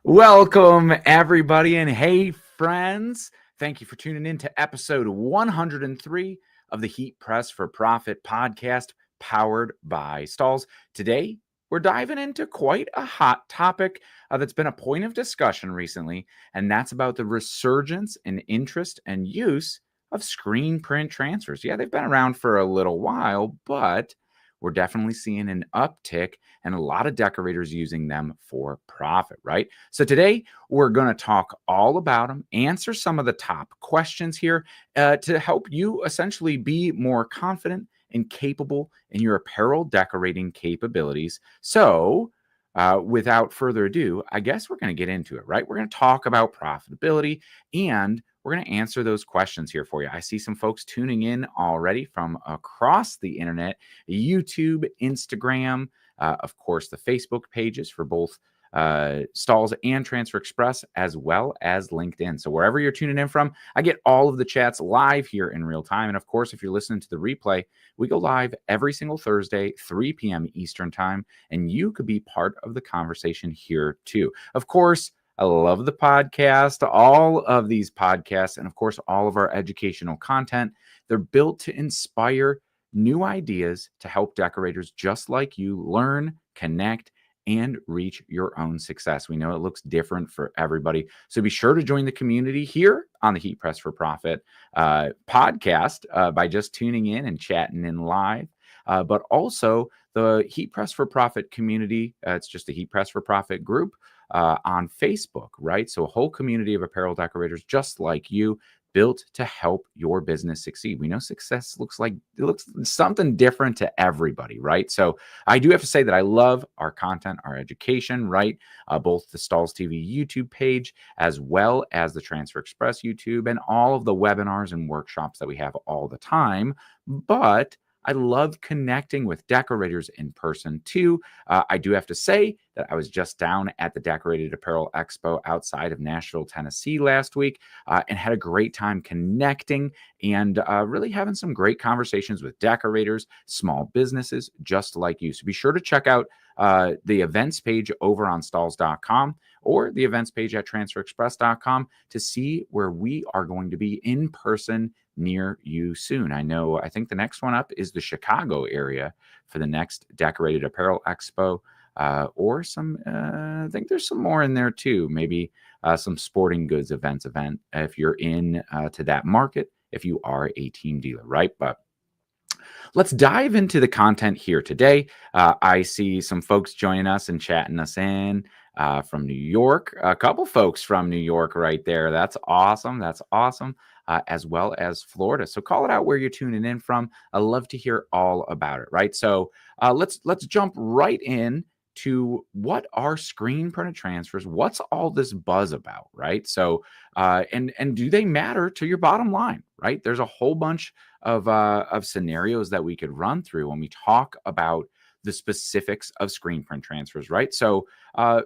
Welcome, everybody, and hey, friends. Thank you for tuning in to episode 103 of the Heat Press for Profit podcast, powered by Stalls. Today, we're diving into quite a hot topic that's been a point of discussion recently, and that's about the resurgence in interest and use of screen print transfers. Yeah, they've been around for a little while, but we're definitely seeing an uptick and a lot of decorators using them for profit, right? So today we're going to talk all about them, answer some of the top questions here to help you essentially be more confident and capable in your apparel decorating capabilities. So without further ado, I guess we're going to get into it, right? We're going to talk about profitability and we're going to answer those questions here for you. I see some folks tuning in already from across the internet, YouTube, Instagram, of course, the Facebook pages for both Stalls and Transfer Express, as well as LinkedIn. So wherever you're tuning in from, I get all of the chats live here in real time. And of course, if you're listening to the replay, we go live every single Thursday, 3 p.m. Eastern time, and you could be part of the conversation here too. Of course, I love the podcast, all of these podcasts, and of course, all of our educational content. They're built to inspire new ideas to help decorators just like you learn, connect, and reach your own success. We know it looks different for everybody. So be sure to join the community here on the Heat Press for Profit podcast by just tuning in and chatting in live. But also the Heat Press for Profit community. It's just a Heat Press for Profit group on Facebook, right? So a whole community of apparel decorators just like you, built to help your business succeed. We know success looks something different to everybody, right? So I do have to say that I love our content, our education, right? Both the Stalls TV YouTube page, as well as the Transfer Express YouTube, and all of the webinars and workshops that we have all the time. But I love connecting with decorators in person too. I do have to say that I was just down at the Decorated Apparel Expo outside of Nashville, Tennessee last week and had a great time connecting and really having some great conversations with decorators, small businesses just like you. So be sure to check out the events page over on stalls.com or the events page at transferexpress.com to see where we are going to be in person near you soon. I think the next one up is the Chicago area for the next Decorated Apparel Expo, or some, I think there's some more in there too. Maybe some sporting goods event if you're in to that market, if you are a team dealer, right? But let's dive into the content here today. I see some folks joining us and chatting us in from New York. A couple folks from New York right there. That's awesome. That's awesome. As well as Florida. So call it out where you're tuning in from. I love to hear all about it, right? So let's jump right in to what are screen printed transfers? What's all this buzz about, right? So and do they matter to your bottom line, right? There's a whole bunch of scenarios that we could run through when we talk about the specifics of screen print transfers, right? So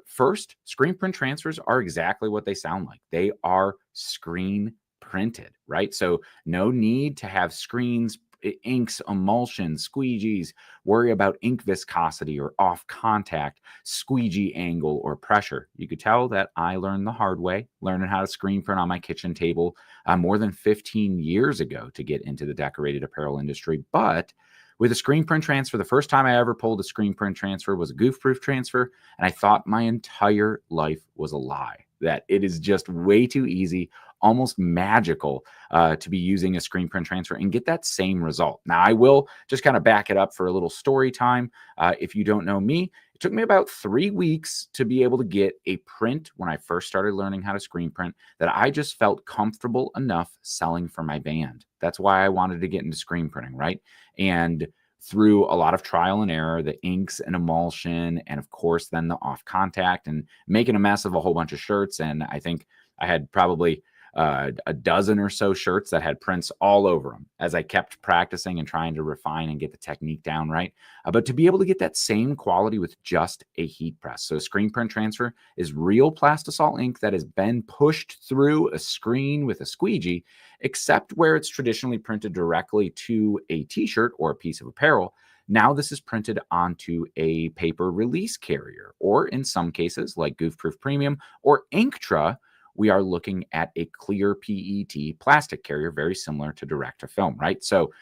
first, screen print transfers are exactly what they sound like. They are screen printed, right? So no need to have screens, inks, emulsions, squeegees, worry about ink viscosity or off contact, squeegee angle or pressure. You could tell that I learned the hard way, learning how to screen print on my kitchen table more than 15 years ago to get into the decorated apparel industry. But with a screen print transfer, the first time I ever pulled a screen print transfer was a goof-proof transfer, and I thought my entire life was a lie, that it is just way too easy, almost magical to be using a screen print transfer and get that same result. Now, I will just kind of back it up for a little story time. If you don't know me, it took me about 3 weeks to be able to get a print when I first started learning how to screen print that I just felt comfortable enough selling for my band. That's why I wanted to get into screen printing, right? And through a lot of trial and error, the inks and emulsion, and of course, then the off contact and making a mess of a whole bunch of shirts. And I think I had probably a dozen or so shirts that had prints all over them as I kept practicing and trying to refine and get the technique down right. But to be able to get that same quality with just a heat press. So screen print transfer is real plastisol ink that has been pushed through a screen with a squeegee, except where it's traditionally printed directly to a t-shirt or a piece of apparel. Now this is printed onto a paper release carrier, or in some cases like Goofproof Premium or Inktra, we are looking at a clear PET plastic carrier, very similar to direct to film, right? So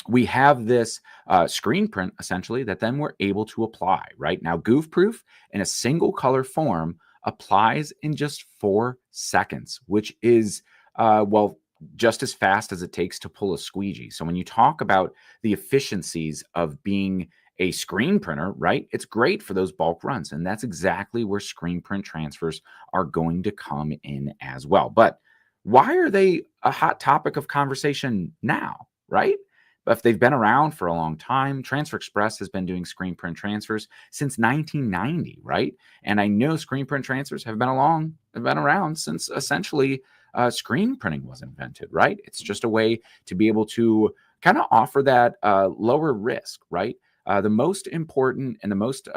we have this screen print essentially that then we're able to apply, right? Now, Goofproof in a single color form applies in just 4 seconds, which is, well, just as fast as it takes to pull a squeegee. So when you talk about the efficiencies of being a screen printer, right, it's great for those bulk runs. And that's exactly where screen print transfers are going to come in as well. But why are they a hot topic of conversation now, right? But if they've been around for a long time, Transfer Express has been doing screen print transfers since 1990, right? And I know screen print transfers have been around since essentially screen printing was invented, right? It's just a way to be able to kind of offer that lower risk, right? The most important and the most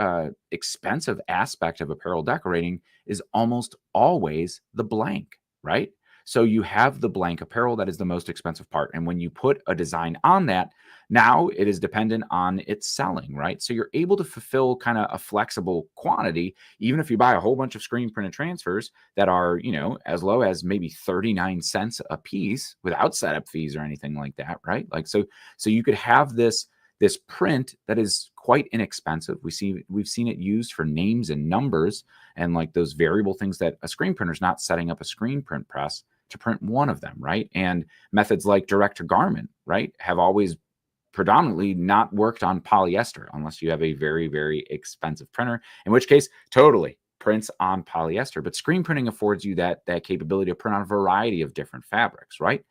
expensive aspect of apparel decorating is almost always the blank, right? So you have the blank apparel that is the most expensive part. And when you put a design on that, now it is dependent on its selling, right? So you're able to fulfill kind of a flexible quantity, even if you buy a whole bunch of screen printed transfers that are, as low as maybe 39 cents a piece without setup fees or anything like that, right? Like, so you could have this print that is quite inexpensive. We've seen it used for names and numbers and like those variable things that a screen printer is not setting up a screen print press to print one of them, right? And methods like direct to garment, right, have always predominantly not worked on polyester unless you have a very, very expensive printer, in which case totally prints on polyester. But screen printing affords you that capability to print on a variety of different fabrics, right?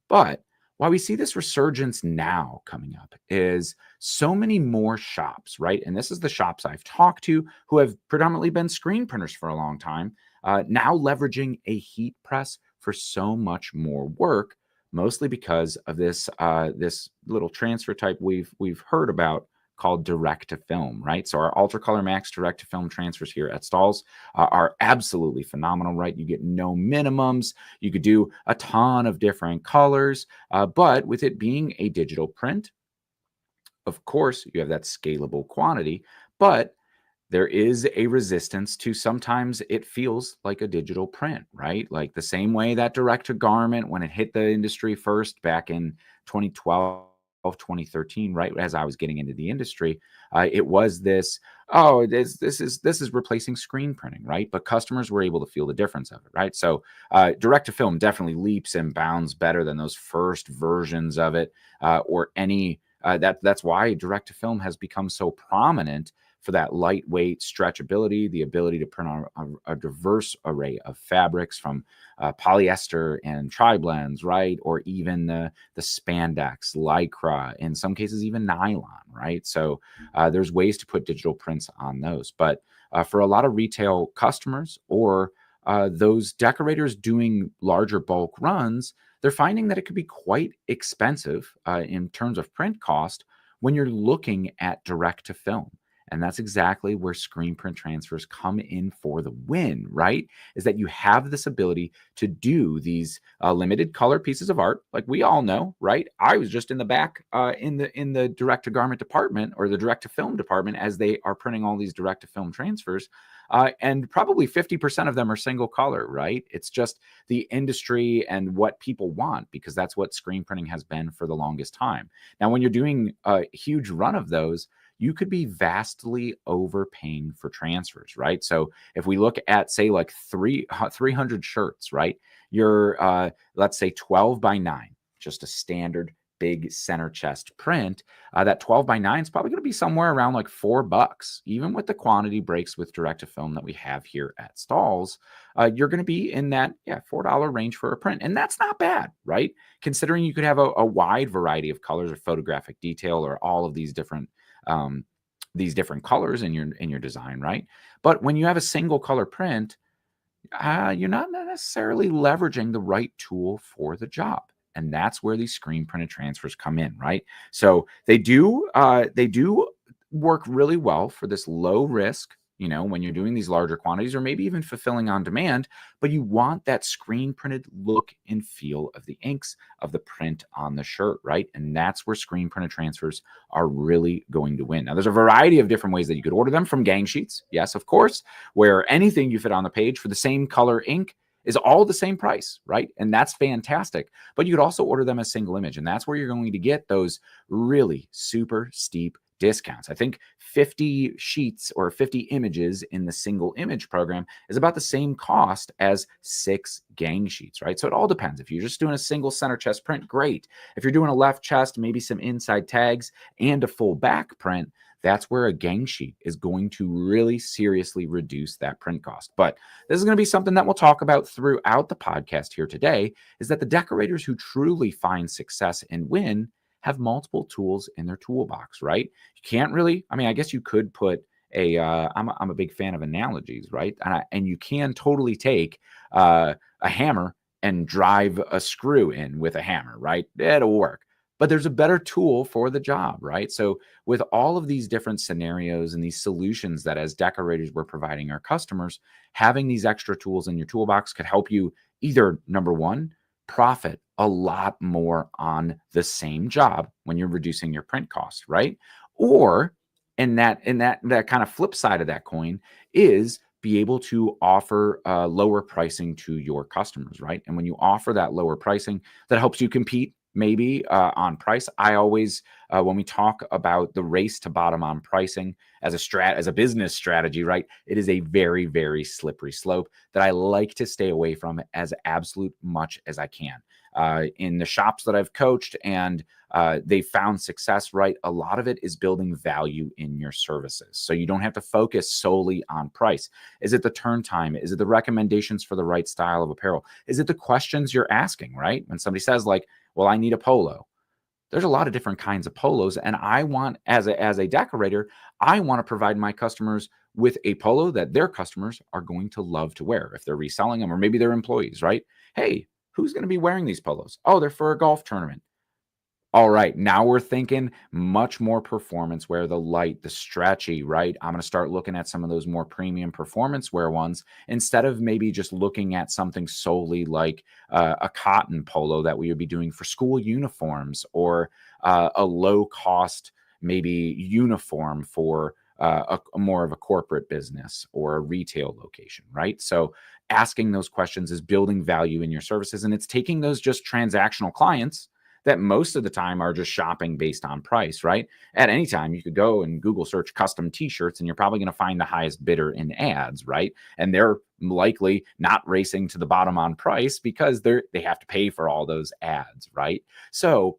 But why we see this resurgence now coming up is so many more shops, right? And this is the shops I've talked to who have predominantly been screen printers for a long time, now leveraging a heat press for so much more work, mostly because of this little transfer type we've heard about called direct to film, right? So our Ultra Color Max direct to film transfers here at Stalls are absolutely phenomenal, right? You get no minimums. You could do a ton of different colors, but with it being a digital print, of course, you have that scalable quantity, but there is a resistance to sometimes it feels like a digital print, right? Like the same way that direct to garment, when it hit the industry first back in 2012, 2013, right as I was getting into the industry, it was this, oh, this is replacing screen printing, right? But customers were able to feel the difference of it, right? So direct to film definitely leaps and bounds better than those first versions of it, or any that's why direct to film has become so prominent, for that lightweight stretchability, the ability to print on a diverse array of fabrics, from polyester and tri-blends, right? Or even the spandex, lycra, in some cases even nylon, right? So there's ways to put digital prints on those. But for a lot of retail customers or those decorators doing larger bulk runs, they're finding that it could be quite expensive in terms of print cost when you're looking at direct to film. And that's exactly where screen print transfers come in for the win, right? Is that you have this ability to do these limited color pieces of art, like we all know, right? I was just in the back in the direct to garment department, or the direct to film department, as they are printing all these direct to film transfers. And probably 50% of them are single color, right? It's just the industry and what people want, because that's what screen printing has been for the longest time. Now, when you're doing a huge run of those, you could be vastly overpaying for transfers, right? So if we look at, say, like 300 shirts, right? You're, let's say 12 by 9, just a standard big center chest print. That 12 by 9 is probably going to be somewhere around like $4, even with the quantity breaks with direct to film that we have here at Stalls. You're going to be in that $4 range for a print, and that's not bad, right? Considering you could have a wide variety of colors or photographic detail or all of these different colors in your design, right? But when you have a single color print, you're not necessarily leveraging the right tool for the job. And that's where these screen printed transfers come in, right? So they do work really well for this low risk, when you're doing these larger quantities or maybe even fulfilling on demand, but you want that screen printed look and feel of the inks of the print on the shirt, right? And that's where screen printed transfers are really going to win. Now, there's a variety of different ways that you could order them from gang sheets. Yes, of course, where anything you fit on the page for the same color ink is all the same price, right? And that's fantastic. But you could also order them as single image, and that's where you're going to get those really super steep discounts. I think 50 sheets or 50 images in the single image program is about the same cost as 6 gang sheets, right? So it all depends. If you're just doing a single center chest print, great. If you're doing a left chest, maybe some inside tags and a full back print, that's where a gang sheet is going to really seriously reduce that print cost. But this is going to be something that we'll talk about throughout the podcast here today, is that the decorators who truly find success and win have multiple tools in their toolbox, right? You can't really, I guess you could put I'm a big fan of analogies, right? And you can totally take a hammer and drive a screw in with a hammer, right? It'll work. But there's a better tool for the job, right? So with all of these different scenarios and these solutions that as decorators we're providing our customers, having these extra tools in your toolbox could help you either, number one, profit a lot more on the same job when you're reducing your print cost, right? Or that kind of flip side of that coin is be able to offer lower pricing to your customers, right? And when you offer that lower pricing, that helps you compete maybe on price. I always, when we talk about the race to bottom on pricing as a business strategy, right, it is a very, very slippery slope that I like to stay away from as absolute much as I can. In the shops that I've coached and they found success, right, a lot of it is building value in your services. So you don't have to focus solely on price. Is it the turn time? Is it the recommendations for the right style of apparel? Is it the questions you're asking, right? When somebody says like, well, I need a polo. There's a lot of different kinds of polos. And I want, as a decorator, I want to provide my customers with a polo that their customers are going to love to wear if they're reselling them or maybe they're employees, right? Hey, who's going to be wearing these polos? Oh, they're for a golf tournament. All right, now we're thinking much more performance wear, the light, the stretchy, right? I'm going to start looking at some of those more premium performance wear ones instead of maybe just looking at something solely like a cotton polo that we would be doing for school uniforms or a low cost maybe uniform for a more of a corporate business or a retail location, right? So asking those questions is building value in your services, and it's taking those just transactional clients that most of the time are just shopping based on price, right? At any time, you could go and Google search custom t-shirts and you're probably going to find the highest bidder in ads, right? And they're likely not racing to the bottom on price because they have to pay for all those ads, right? So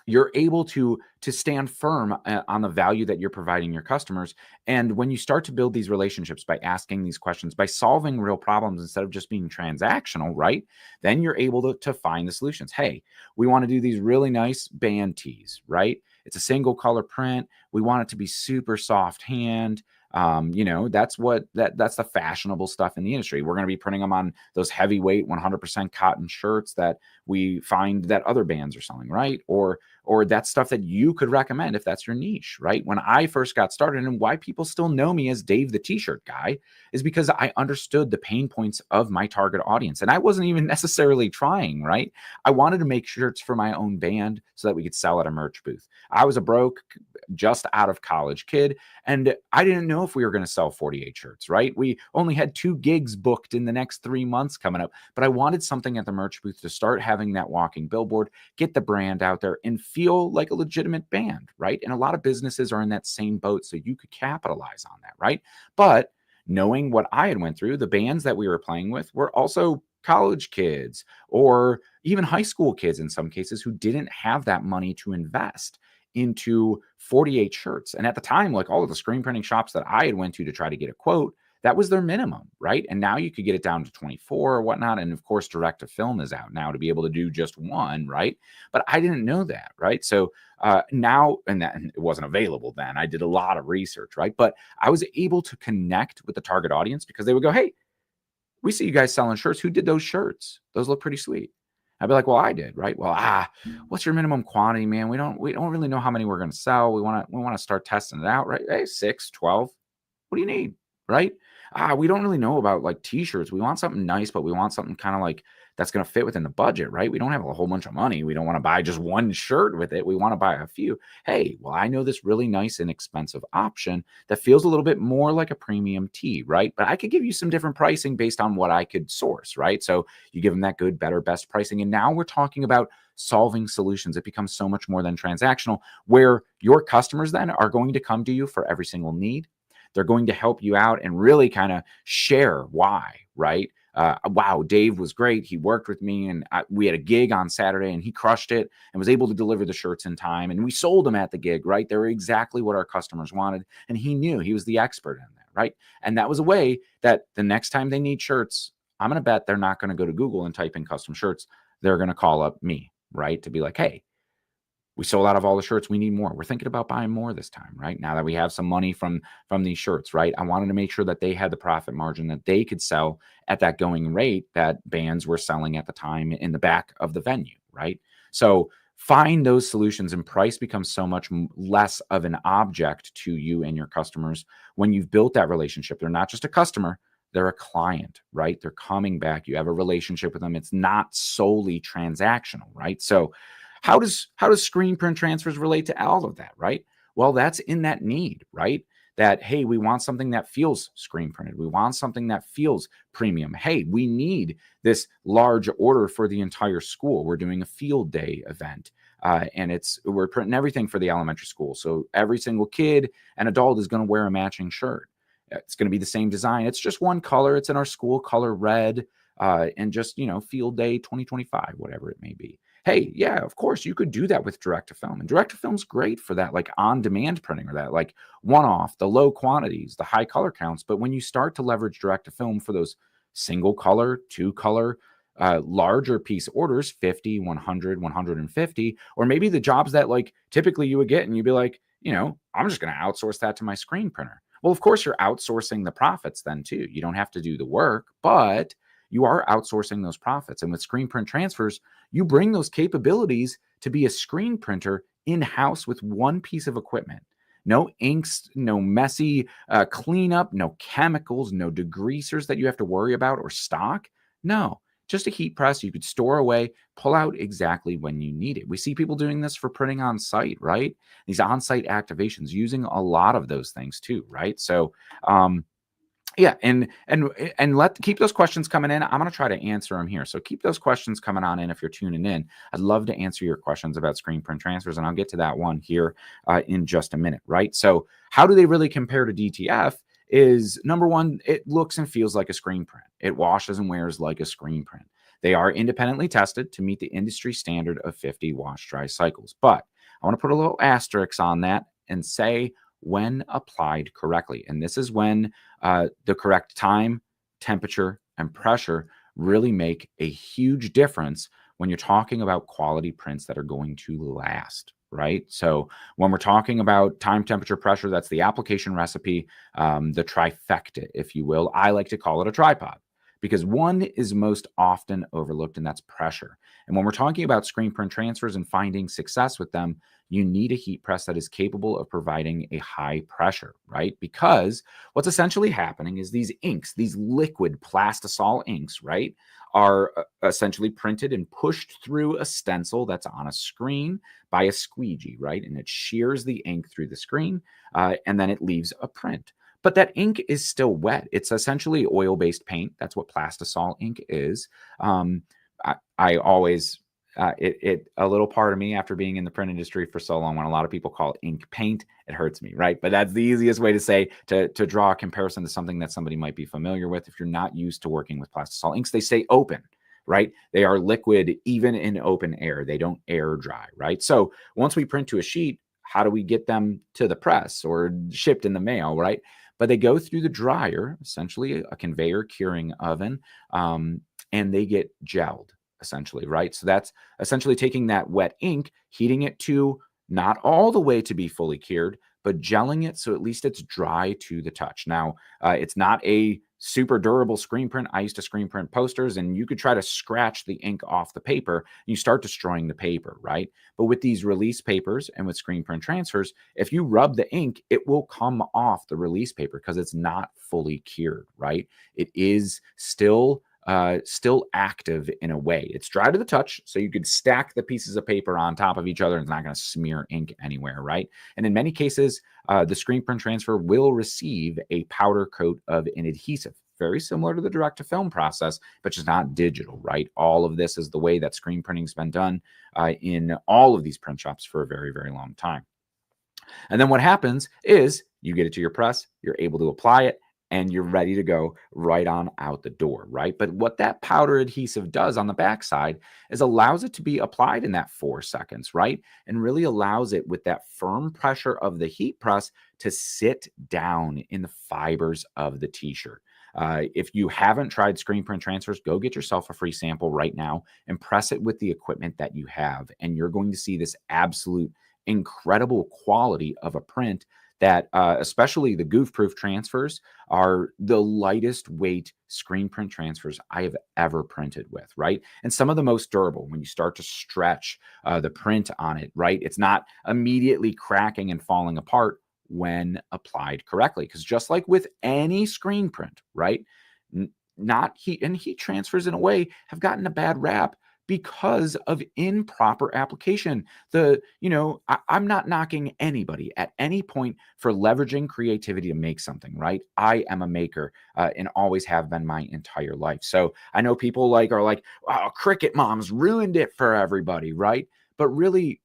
you're able to stand firm on the value that you're providing your customers. And when you start to build these relationships by asking these questions, by solving real problems instead of just being transactional, right? Then you're able to find the solutions. Hey, we want to do these really nice band tees, right? It's a single color print. We want it to be super soft hand. That's the fashionable stuff in the industry. We're going to be printing them on those heavyweight 100% cotton shirts that we find that other bands are selling, right? Or that's stuff that you could recommend if that's your niche, right? When I first got started, and why people still know me as Dave the t-shirt guy, is because I understood the pain points of my target audience. And I wasn't even necessarily trying, right? I wanted to make shirts for my own band so that we could sell at a merch booth. I was a broke, just out of college kid, and I didn't know if we were going to sell 48 shirts, right? We only had 2 gigs booked in the next 3 months coming up, but I wanted something at the merch booth to start having that walking billboard, get the brand out there, and feel like a legitimate band, right? And a lot of businesses are in that same boat, so you could capitalize on that, right? But knowing what I had went through, the bands that we were playing with were also college kids or even high school kids in some cases who didn't have that money to invest into 48 shirts. And at the time, like all of the screen printing shops that I had went to try to get a quote, that was their minimum, right? And now you could get it down to 24 or whatnot. And of course, direct to film is out now to be able to do just one, right? But I didn't know that, right? So now, and it wasn't available then. I did a lot of research, right? But I was able to connect with the target audience because they would go, hey, we see you guys selling shirts. Who did those shirts? Those look pretty sweet. I'd be like, well, I did, right? Well, what's your minimum quantity, man? We don't really know how many we're going to sell. We want to start testing it out, right? Hey, 6, 12. What do you need? right? We don't really know about like t-shirts. We want something nice, but we want something kind of like that's going to fit within the budget, right? We don't have a whole bunch of money. We don't want to buy just one shirt with it. We want to buy a few. Hey, well, I know this really nice and expensive option that feels a little bit more like a premium tee, right? But I could give you some different pricing based on what I could source, right? So you give them that good, better, best pricing. And now we're talking about solving solutions. It becomes so much more than transactional, where your customers then are going to come to you for every single need. They're going to help you out and really kind of share why, right? Wow, Dave was great. He worked with me and we had a gig on Saturday and he crushed it and was able to deliver the shirts in time. And we sold them at the gig, right? They were exactly what our customers wanted. And he knew, he was the expert in that, right? And that was a way that the next time they need shirts, I'm going to bet they're not going to go to Google and type in custom shirts. They're going to call up me, right? To be like, hey, we sold out of all the shirts. We need more. We're thinking about buying more this time, right? Now that we have some money from these shirts, right? I wanted to make sure that they had the profit margin that they could sell at that going rate that bands were selling at the time in the back of the venue, right? So find those solutions, and price becomes so much less of an object to you and your customers when you've built that relationship. They're not just a customer, they're a client, right? They're coming back. You have a relationship with them. It's not solely transactional, right? So how does screen print transfers relate to all of that, right? Well, that's in that need, right? That, hey, we want something that feels screen printed. We want something that feels premium. Hey, we need this large order for the entire school. We're doing a field day event. And we're printing everything for the elementary school. So every single kid and adult is going to wear a matching shirt. It's going to be the same design. It's just one color. It's in our school color red, and just, field day 2025, whatever it may be. Hey, yeah, of course you could do that with direct to film, and direct to film's great for that, like on demand printing, or that like one off, the low quantities, the high color counts. But when you start to leverage direct to film for those single color, two color, larger piece orders, 50, 100, 150, or maybe the jobs that like typically you would get and you'd be like, I'm just going to outsource that to my screen printer. Well, of course you're outsourcing the profits then too. You don't have to do the work, but you are outsourcing those profits. And with screen print transfers, you bring those capabilities to be a screen printer in-house with one piece of equipment. No inks, no messy cleanup, no chemicals, no degreasers that you have to worry about or stock. No, just a heat press you could store away, pull out exactly when you need it. We see people doing this for printing on site, right? These on-site activations, using a lot of those things too, right? So, yeah, and keep those questions coming in. I'm going to try to answer them here. So keep those questions coming on in if you're tuning in. I'd love to answer your questions about screen print transfers, and I'll get to that one here in just a minute, right? So how do they really compare to DTF? Is number one, it looks and feels like a screen print. It washes and wears like a screen print. They are independently tested to meet the industry standard of 50 wash dry cycles. But I want to put a little asterisk on that and say when applied correctly. And this is when the correct time, temperature, and pressure really make a huge difference when you're talking about quality prints that are going to last, right? So when we're talking about time, temperature, pressure, that's the application recipe, the trifecta, if you will. I like to call it a tripod, because one is most often overlooked, and that's pressure. And when we're talking about screen print transfers and finding success with them, you need a heat press that is capable of providing a high pressure, right? Because what's essentially happening is these inks, these liquid plastisol inks, right, are essentially printed and pushed through a stencil that's on a screen by a squeegee, right? And it shears the ink through the screen, and then it leaves a print. But that ink is still wet. It's essentially oil-based paint. That's what plastisol ink is. I always, a little part of me, after being in the print industry for so long, when a lot of people call ink paint, it hurts me, right? But that's the easiest way to say, to draw a comparison to something that somebody might be familiar with. If you're not used to working with plastisol inks, they stay open, right? They are liquid even in open air. They don't air dry, right? So once we print to a sheet, how do we get them to the press or shipped in the mail, right? But they go through the dryer, essentially a conveyor curing oven, and they get gelled, essentially, right? So that's essentially taking that wet ink, heating it to not all the way to be fully cured, but gelling it so at least it's dry to the touch. Now, it's not a super durable screen print. I used to screen print posters, and you could try to scratch the ink off the paper and you start destroying the paper, right? But with these release papers and with screen print transfers, if you rub the ink, it will come off the release paper because it's not fully cured, right? It is still active in a way. It's dry to the touch, so you could stack the pieces of paper on top of each other and it's not going to smear ink anywhere, right? And in many cases, the screen print transfer will receive a powder coat of an adhesive, very similar to the direct to film process, but just not digital, right? All of this is the way that screen printing's been done in all of these print shops for a very, very long time. And then what happens is you get it to your press, you're able to apply it, and you're ready to go right on out the door, right? But what that powder adhesive does on the backside is allows it to be applied in that 4 seconds, right? And really allows it with that firm pressure of the heat press to sit down in the fibers of the t-shirt. If you haven't tried screen print transfers, go get yourself a free sample right now and press it with the equipment that you have. And you're going to see this absolute incredible quality of a print that especially the goof proof transfers are the lightest weight screen print transfers I have ever printed with, right? And some of the most durable when you start to stretch the print on it, right? It's not immediately cracking and falling apart when applied correctly. Because just like with any screen print, right? Not heat and heat transfers in a way have gotten a bad rap because of improper application. I'm not knocking anybody at any point for leveraging creativity to make something, right? I am a maker and always have been my entire life. So I know people are like, oh, Cricut moms ruined it for everybody, right? But really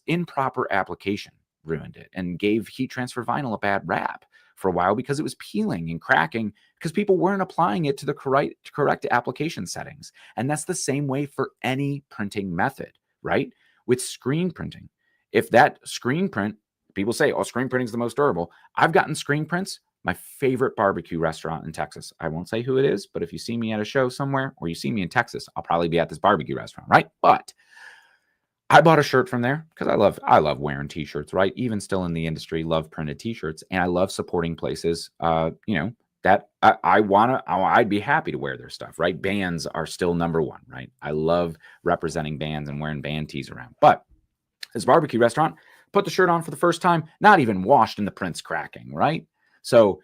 improper application ruined it and gave heat transfer vinyl a bad rap for a while because it was peeling and cracking because people weren't applying it to the correct application settings. And that's the same way for any printing method, right? With screen printing. If that screen print, people say, oh, screen printing is the most durable. I've gotten screen prints. My favorite barbecue restaurant in Texas. I won't say who it is, but if you see me at a show somewhere or you see me in Texas, I'll probably be at this barbecue restaurant, right? But I bought a shirt from there because I love wearing t-shirts, right? Even still in the industry, love printed t-shirts, and I love supporting places, that I'd be happy to wear their stuff, right? Bands are still number one, right? I love representing bands and wearing band tees around. But this barbecue restaurant put the shirt on for the first time, not even washed, and the print's cracking, right? So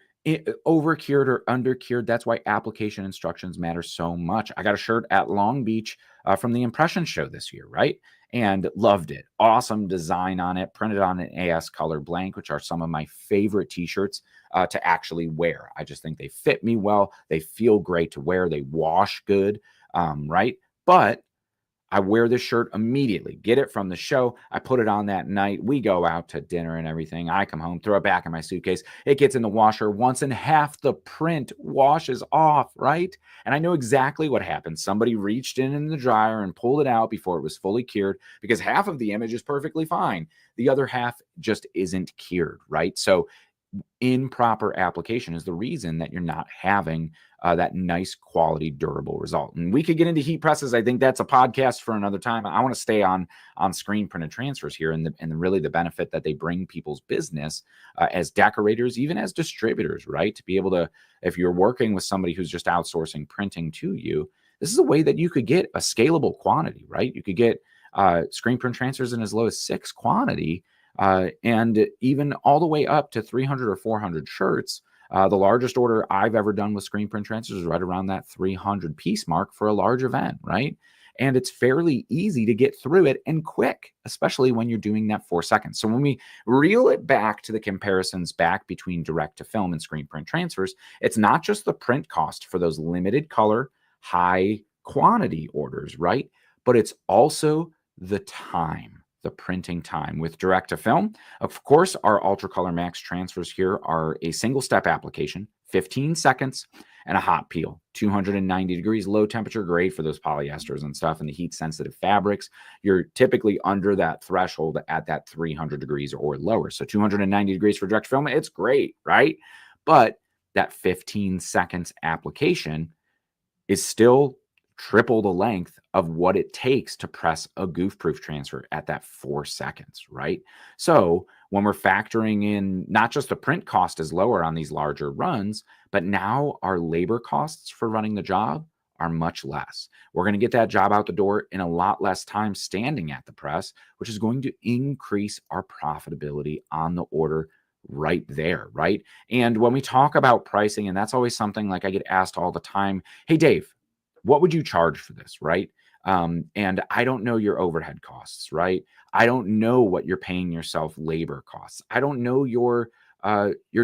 over cured or under cured, that's why application instructions matter so much. I got a shirt at Long Beach from the Impression Show this year, right? And loved it. Awesome design on it, printed on an AS color blank, which are some of my favorite t-shirts to actually wear. I just think they fit me well. They feel great to wear. They wash good, right? But I wear this shirt immediately, get it from the show. I put it on that night. We go out to dinner and everything. I come home, throw it back in my suitcase. It gets in the washer once and half the print washes off, right? And I know exactly what happened. Somebody reached in the dryer and pulled it out before it was fully cured because half of the image is perfectly fine. The other half just isn't cured, right? So improper application is the reason that you're not having that nice quality durable result. And we could get into heat presses. I think that's a podcast for another time. I want to stay on screen printed transfers here and really the benefit that they bring people's business as decorators, even as distributors, right? To be able to, if you're working with somebody who's just outsourcing printing to you, this is a way that you could get a scalable quantity, right? You could get screen print transfers in as low as 6 quantity and even all the way up to 300 or 400 shirts. The largest order I've ever done with screen print transfers is right around that 300 piece mark for a large event, right? And it's fairly easy to get through it and quick, especially when you're doing that 4 seconds. So when we reel it back to the comparisons back between direct to film and screen print transfers, it's not just the print cost for those limited color, high quantity orders, right? But it's also the time. The printing time with direct to film. Of course, our Ultra Color Max transfers here are a single step application, 15 seconds, and a hot peel, 290 degrees, low temperature, great for those polyesters and stuff and the heat sensitive fabrics. You're typically under that threshold at that 300 degrees or lower. So 290 degrees for direct to film, it's great, right? But that 15 seconds application is still triple the length of what it takes to press a goof-proof transfer at that 4 seconds, right? So when we're factoring in, not just the print cost is lower on these larger runs, but now our labor costs for running the job are much less. We're going to get that job out the door in a lot less time standing at the press, which is going to increase our profitability on the order right there, right? And when we talk about pricing, and that's always something like I get asked all the time, hey, Dave, what would you charge for this, right? And I don't know your overhead costs, right? I don't know what you're paying yourself labor costs. I don't know your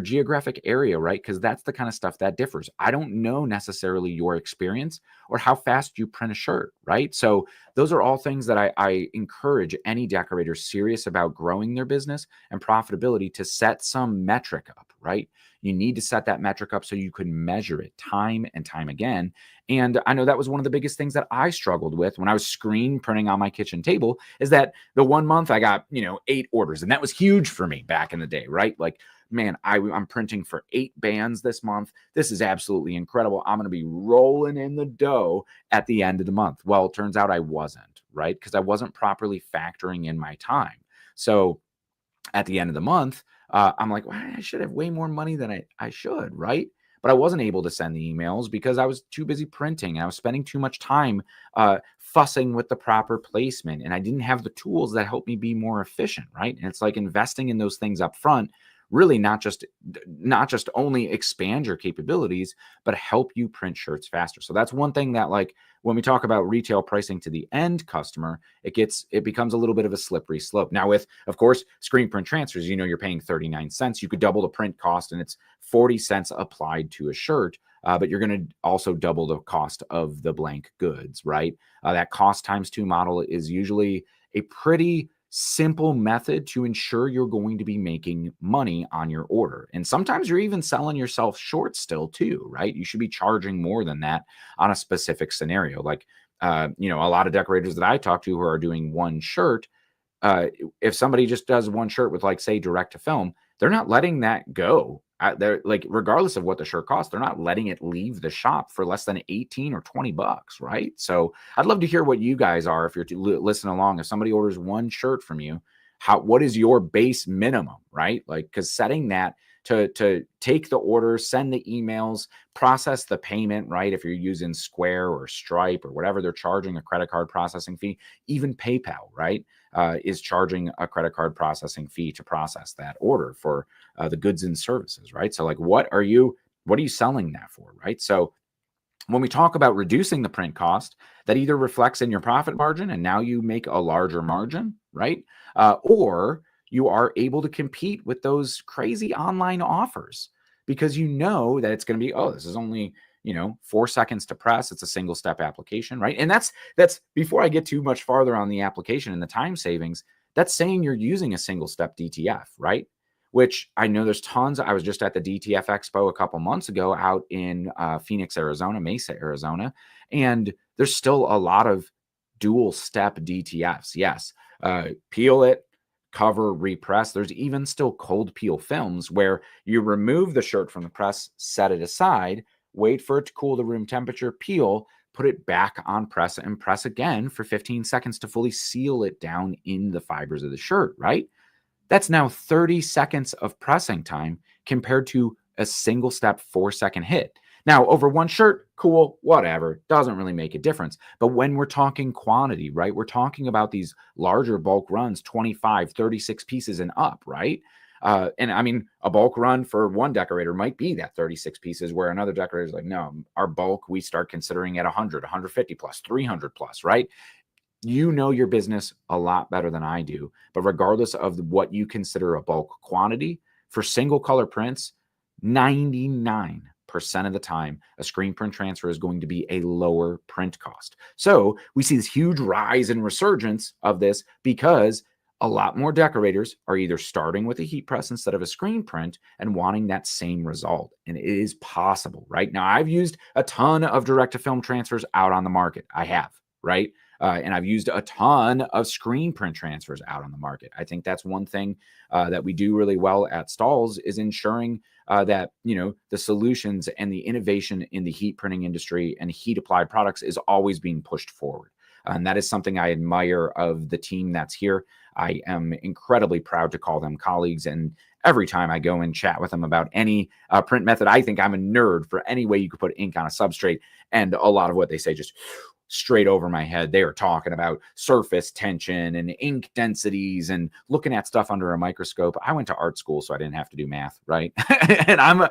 geographic area, right? Because that's the kind of stuff that differs. I don't know necessarily your experience or how fast you print a shirt, right? So those are all things that I encourage any decorator serious about growing their business and profitability to set some metric up, right? You need to set that metric up so you can measure it time and time again. And I know that was one of the biggest things that I struggled with when I was screen printing on my kitchen table, is that the 1 month I got, 8 orders. And that was huge for me back in the day, right? Like, man, I'm printing for 8 bands this month. This is absolutely incredible. I'm going to be rolling in the dough at the end of the month. Well, it turns out I wasn't, right? Because I wasn't properly factoring in my time. So at the end of the month, I'm like, well, I should have way more money than I should, right? But I wasn't able to send the emails because I was too busy printing and I was spending too much time fussing with the proper placement. And I didn't have the tools that help me be more efficient, right? And it's like investing in those things up front really not just only expand your capabilities, but help you print shirts faster. So that's one thing that, like, when we talk about retail pricing to the end customer, it becomes a little bit of a slippery slope. Now with, of course, screen print transfers, you're paying 39 cents. You could double the print cost and it's 40 cents applied to a shirt. But you're going to also double the cost of the blank goods, right? That cost times 2 model is usually a pretty simple method to ensure you're going to be making money on your order. And sometimes you're even selling yourself short still too, right? You should be charging more than that on a specific scenario. Like, a lot of decorators that I talk to who are doing one shirt, if somebody just does one shirt with, like, say, direct to film, they're not letting that go. They're like, regardless of what the shirt costs, they're not letting it leave the shop for less than 18 or 20 bucks, right? So I'd love to hear what you guys are. If you're listening along, if somebody orders one shirt from you, what is your base minimum, right? Like, because setting that to take the order, send the emails, process the payment, right? If you're using Square or Stripe or whatever, they're charging a credit card processing fee. Even PayPal, right, is charging a credit card processing fee to process that order for the goods and services, right? So, like, what are you selling that for, right? So when we talk about reducing the print cost, that either reflects in your profit margin and now you make a larger margin, right? Or you are able to compete with those crazy online offers because you know that it's going to be, oh, this is only 4 seconds to press. It's a single step application, right? And that's before I get too much farther on the application and the time savings, that's saying you're using a single step DTF, right? Which I know there's tons. I was just at the DTF Expo a couple months ago out in Phoenix, Arizona, Mesa, Arizona, and there's still a lot of dual step DTFs. Yes, peel it, cover, repress. There's even still cold peel films where you remove the shirt from the press, set it aside, wait for it to cool to room temperature, peel, put it back on press, and press again for 15 seconds to fully seal it down in the fibers of the shirt, right? That's now 30 seconds of pressing time compared to a single step 4-second hit. Now, over one shirt, cool, whatever, doesn't really make a difference. But when we're talking quantity, right, we're talking about these larger bulk runs, 25, 36 pieces and up, right? And I mean, a bulk run for one decorator might be that 36 pieces, where another decorator is like, no, our bulk, we start considering at 100, 150 plus, 300 plus, right? You know your business a lot better than I do, but regardless of what you consider a bulk quantity, for single color prints, 99% of the time, a screen print transfer is going to be a lower print cost. So we see this huge rise and resurgence of this because a lot more decorators are either starting with a heat press instead of a screen print and wanting that same result. And it is possible, right? Now, I've used a ton of direct to film transfers out on the market. I have, right? And I've used a ton of screen print transfers out on the market. I think that's one thing that we do really well at Stalls is ensuring that, the solutions and the innovation in the heat printing industry and heat applied products is always being pushed forward. And that is something I admire of the team that's here. I am incredibly proud to call them colleagues. And every time I go and chat with them about any print method, I think I'm a nerd for any way you could put ink on a substrate. And a lot of what they say just straight over my head. They are talking about surface tension and ink densities and looking at stuff under a microscope. I went to art school, so I didn't have to do math, right? And I'm a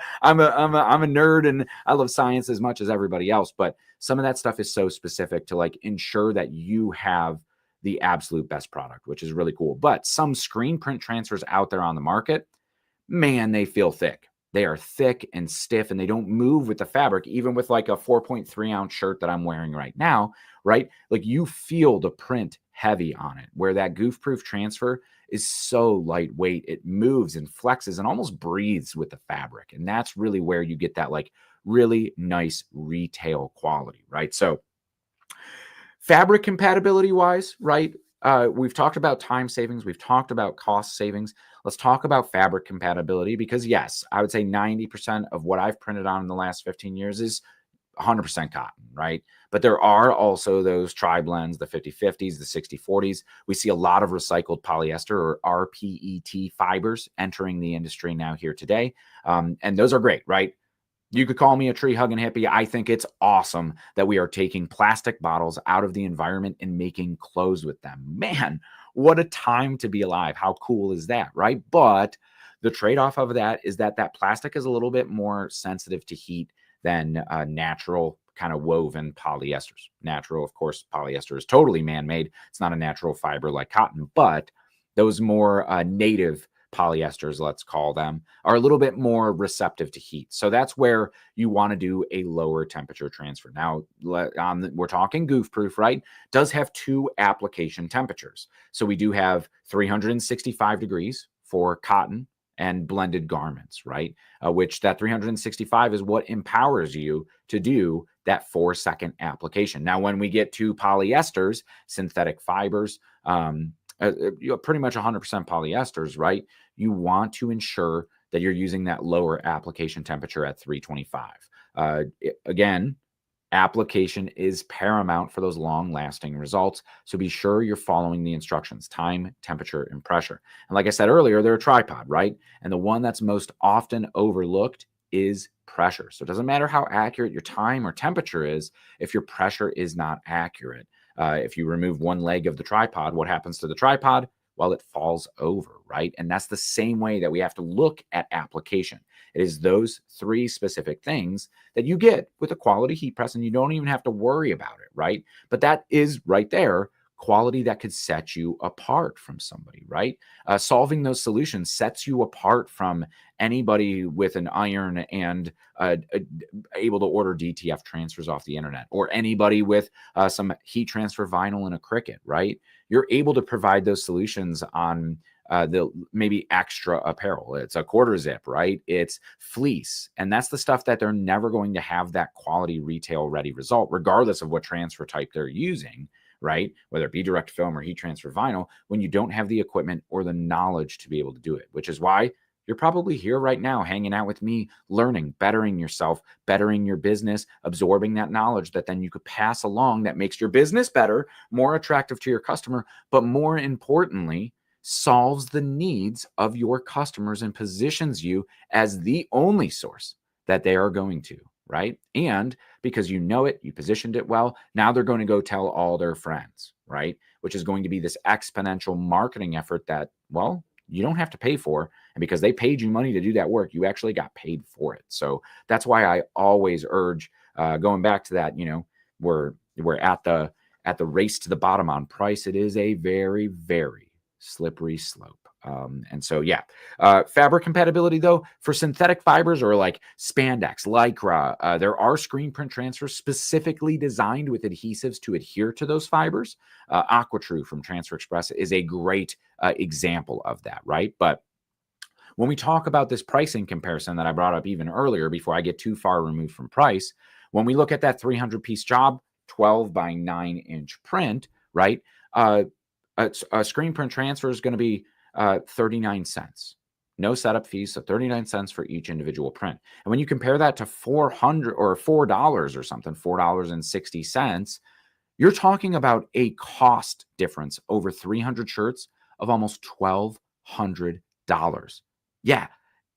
nerd, and I love science as much as everybody else. But some of that stuff is so specific to like ensure that you have the absolute best product, which is really cool. But some screen print transfers out there on the market, man, they feel thick. They are thick and stiff, and they don't move with the fabric, even with like a 4.3 ounce shirt that I'm wearing right now, right? Like you feel the print heavy on it, where that goof proof transfer is so lightweight. It moves and flexes and almost breathes with the fabric. And that's really where you get that like really nice retail quality, right? So fabric compatibility wise, right? We've talked about time savings. We've talked about cost savings. Let's talk about fabric compatibility because yes, I would say 90% of what I've printed on in the last 15 years is 100% cotton, right? But there are also those tri-blends, the 50/50s, the 60/40s. We see a lot of recycled polyester or RPET fibers entering the industry now here today. And those are great, right? You could call me a tree hugging hippie. I think it's awesome that we are taking plastic bottles out of the environment and making clothes with them. Man, what a time to be alive. How cool is that, right? But the trade-off of that is that plastic is a little bit more sensitive to heat than natural kind of woven polyesters. Natural, of course, polyester is totally man-made. It's not a natural fiber like cotton, but those more native polyesters, let's call them, are a little bit more receptive to heat. So that's where you want to do a lower temperature transfer. Now, we're talking goof proof, right? Does have two application temperatures. So we do have 365 degrees for cotton and blended garments, right? Which that 365 is what empowers you to do that 4-second application. Now, when we get to polyesters, synthetic fibers, pretty much 100% polyesters, right? You want to ensure that you're using that lower application temperature at 325. Again, application is paramount for those long-lasting results. So be sure you're following the instructions: time, temperature, and pressure. And like I said earlier, they're a tripod, right? And the one that's most often overlooked is pressure. So it doesn't matter how accurate your time or temperature is if your pressure is not accurate. If you remove one leg of the tripod, what happens to the tripod? Well, it falls over, right? And that's the same way that we have to look at application. It is those three specific things that you get with a quality heat press, and you don't even have to worry about it, right? But that is right there quality that could set you apart from somebody, right? Solving those solutions sets you apart from anybody with an iron and able to order DTF transfers off the internet, or anybody with some heat transfer vinyl and a Cricut, right? You're able to provide those solutions on the maybe extra apparel. It's a quarter zip, right? It's fleece. And that's the stuff that they're never going to have that quality retail ready result, regardless of what transfer type they're using, right? Whether it be direct film or heat transfer vinyl, when you don't have the equipment or the knowledge to be able to do it, which is why you're probably here right now hanging out with me, learning, bettering yourself, bettering your business, absorbing that knowledge that then you could pass along that makes your business better, more attractive to your customer, but more importantly, solves the needs of your customers and positions you as the only source that they are going to, right? And because you know it, you positioned it well, now they're going to go tell all their friends, right? Which is going to be this exponential marketing effort that, well, you don't have to pay for. And because they paid you money to do that work, you actually got paid for it. So that's why I always urge, going back to that, we're at the race to the bottom on price. It is a very, very slippery slope. And so, yeah, fabric compatibility, though, for synthetic fibers or like spandex, lycra, there are screen print transfers specifically designed with adhesives to adhere to those fibers. AquaTrue from Transfer Express is a great example of that, right? But when we talk about this pricing comparison that I brought up even earlier, before I get too far removed from price, when we look at that 300-piece job, 12 by 9-inch print, right? A screen print transfer is going to be 39 cents. No setup fees, so 39 cents for each individual print. And when you compare that to 400 or $4 or something, $4.60, you're talking about a cost difference over 300 shirts of almost $1,200. Yeah,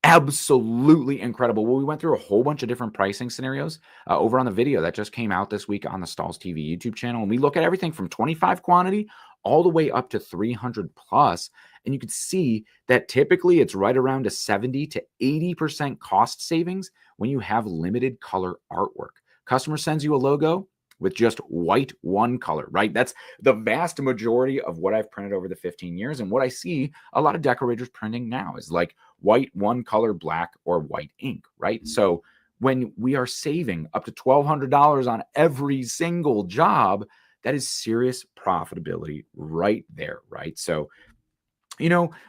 absolutely incredible. Well, we went through a whole bunch of different pricing scenarios over on the video that just came out this week on the Stalls TV YouTube channel. And we look at everything from 25 quantity all the way up to 300 plus. And you can see that typically it's right around a 70 to 80% cost savings when you have limited color artwork. Customer sends you a logo with just white one color, right? That's the vast majority of what I've printed over the 15 years. And what I see a lot of decorators printing now is like white one color, black, or white ink, right? So when we are saving up to $1,200 on every single job, that is serious profitability right there, right? So,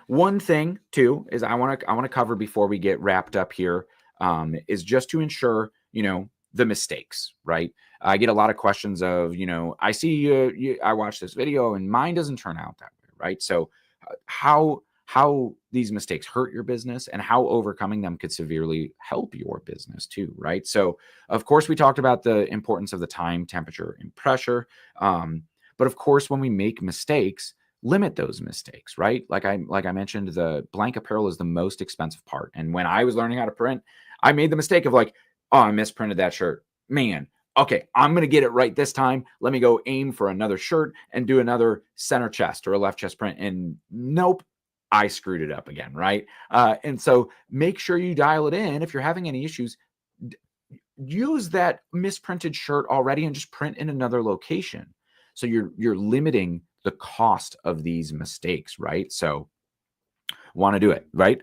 one thing too is I want to cover before we get wrapped up here is just to ensure, the mistakes, right? I get a lot of questions of, I see I watched this video and mine doesn't turn out that way, right? So how these mistakes hurt your business and how overcoming them could severely help your business too, right? So of course we talked about the importance of the time, temperature, and pressure. But of course, when we make mistakes, limit those mistakes, right? Like I mentioned, the blank apparel is the most expensive part. And when I was learning how to print, I made the mistake of like, oh, I misprinted that shirt. Man, okay, I'm going to get it right this time. Let me go aim for another shirt and do another center chest or a left chest print. And nope, I screwed it up again, right? And so make sure you dial it in. If you're having any issues, use that misprinted shirt already and just print in another location. So you're limiting the cost of these mistakes, right? So want to do it, right?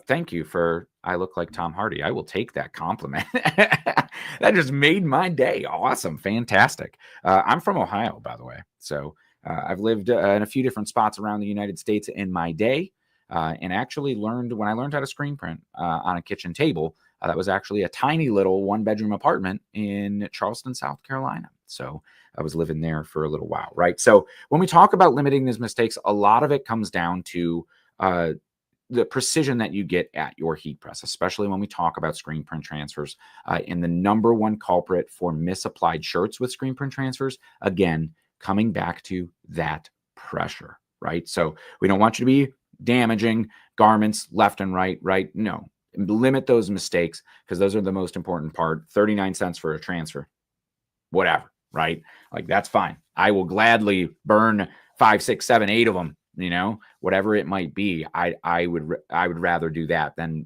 Thank you for, I look like Tom Hardy. I will take that compliment. That just made my day. Awesome. Fantastic. I'm from Ohio, by the way. So I've lived in a few different spots around the United States in my day, and actually when I learned how to screen print on a kitchen table, that was actually a tiny little one-bedroom apartment in Charleston, South Carolina. So I was living there for a little while, right? So when we talk about limiting these mistakes, a lot of it comes down to the precision that you get at your heat press, especially when we talk about screen print transfers. And the number one culprit for misapplied shirts with screen print transfers, again, coming back to that pressure, right? So we don't want you to be damaging garments left and right? No, limit those mistakes because those are the most important part. 39 cents for a transfer, whatever, right? Like that's fine. I will gladly burn 5, 6, 7, 8 of them, whatever it might be. I would rather do that than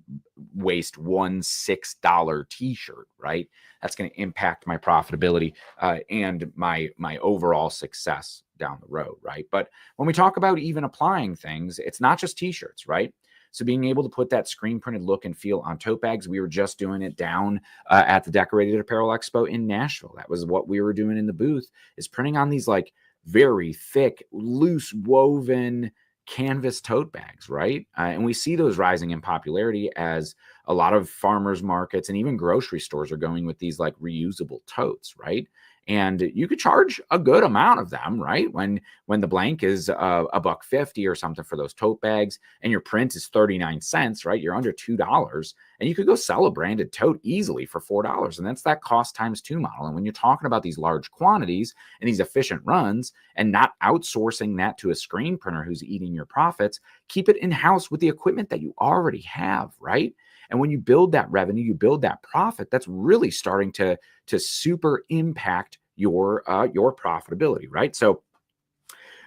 waste one $6 t-shirt, right? That's going to impact my profitability and my overall success down the road, right? But when we talk about even applying things, it's not just t-shirts, right? So being able to put that screen printed look and feel on tote bags, we were just doing it down at the Decorated Apparel Expo in Nashville. That was what we were doing in the booth, is printing on these like very thick, loose woven canvas tote bags, right? And we see those rising in popularity as a lot of farmers markets and even grocery stores are going with these like reusable totes, right? And you could charge a good amount of them, right? When the blank is $1.50 or something for those tote bags, and your print is 39 cents, right? You're under $2, and you could go sell a branded tote easily for $4, and that's that cost times 2 model. And when you're talking about these large quantities and these efficient runs, and not outsourcing that to a screen printer who's eating your profits, keep it in house with the equipment that you already have, right? And when you build that revenue, you build that profit, that's really starting to super impact your profitability, right? So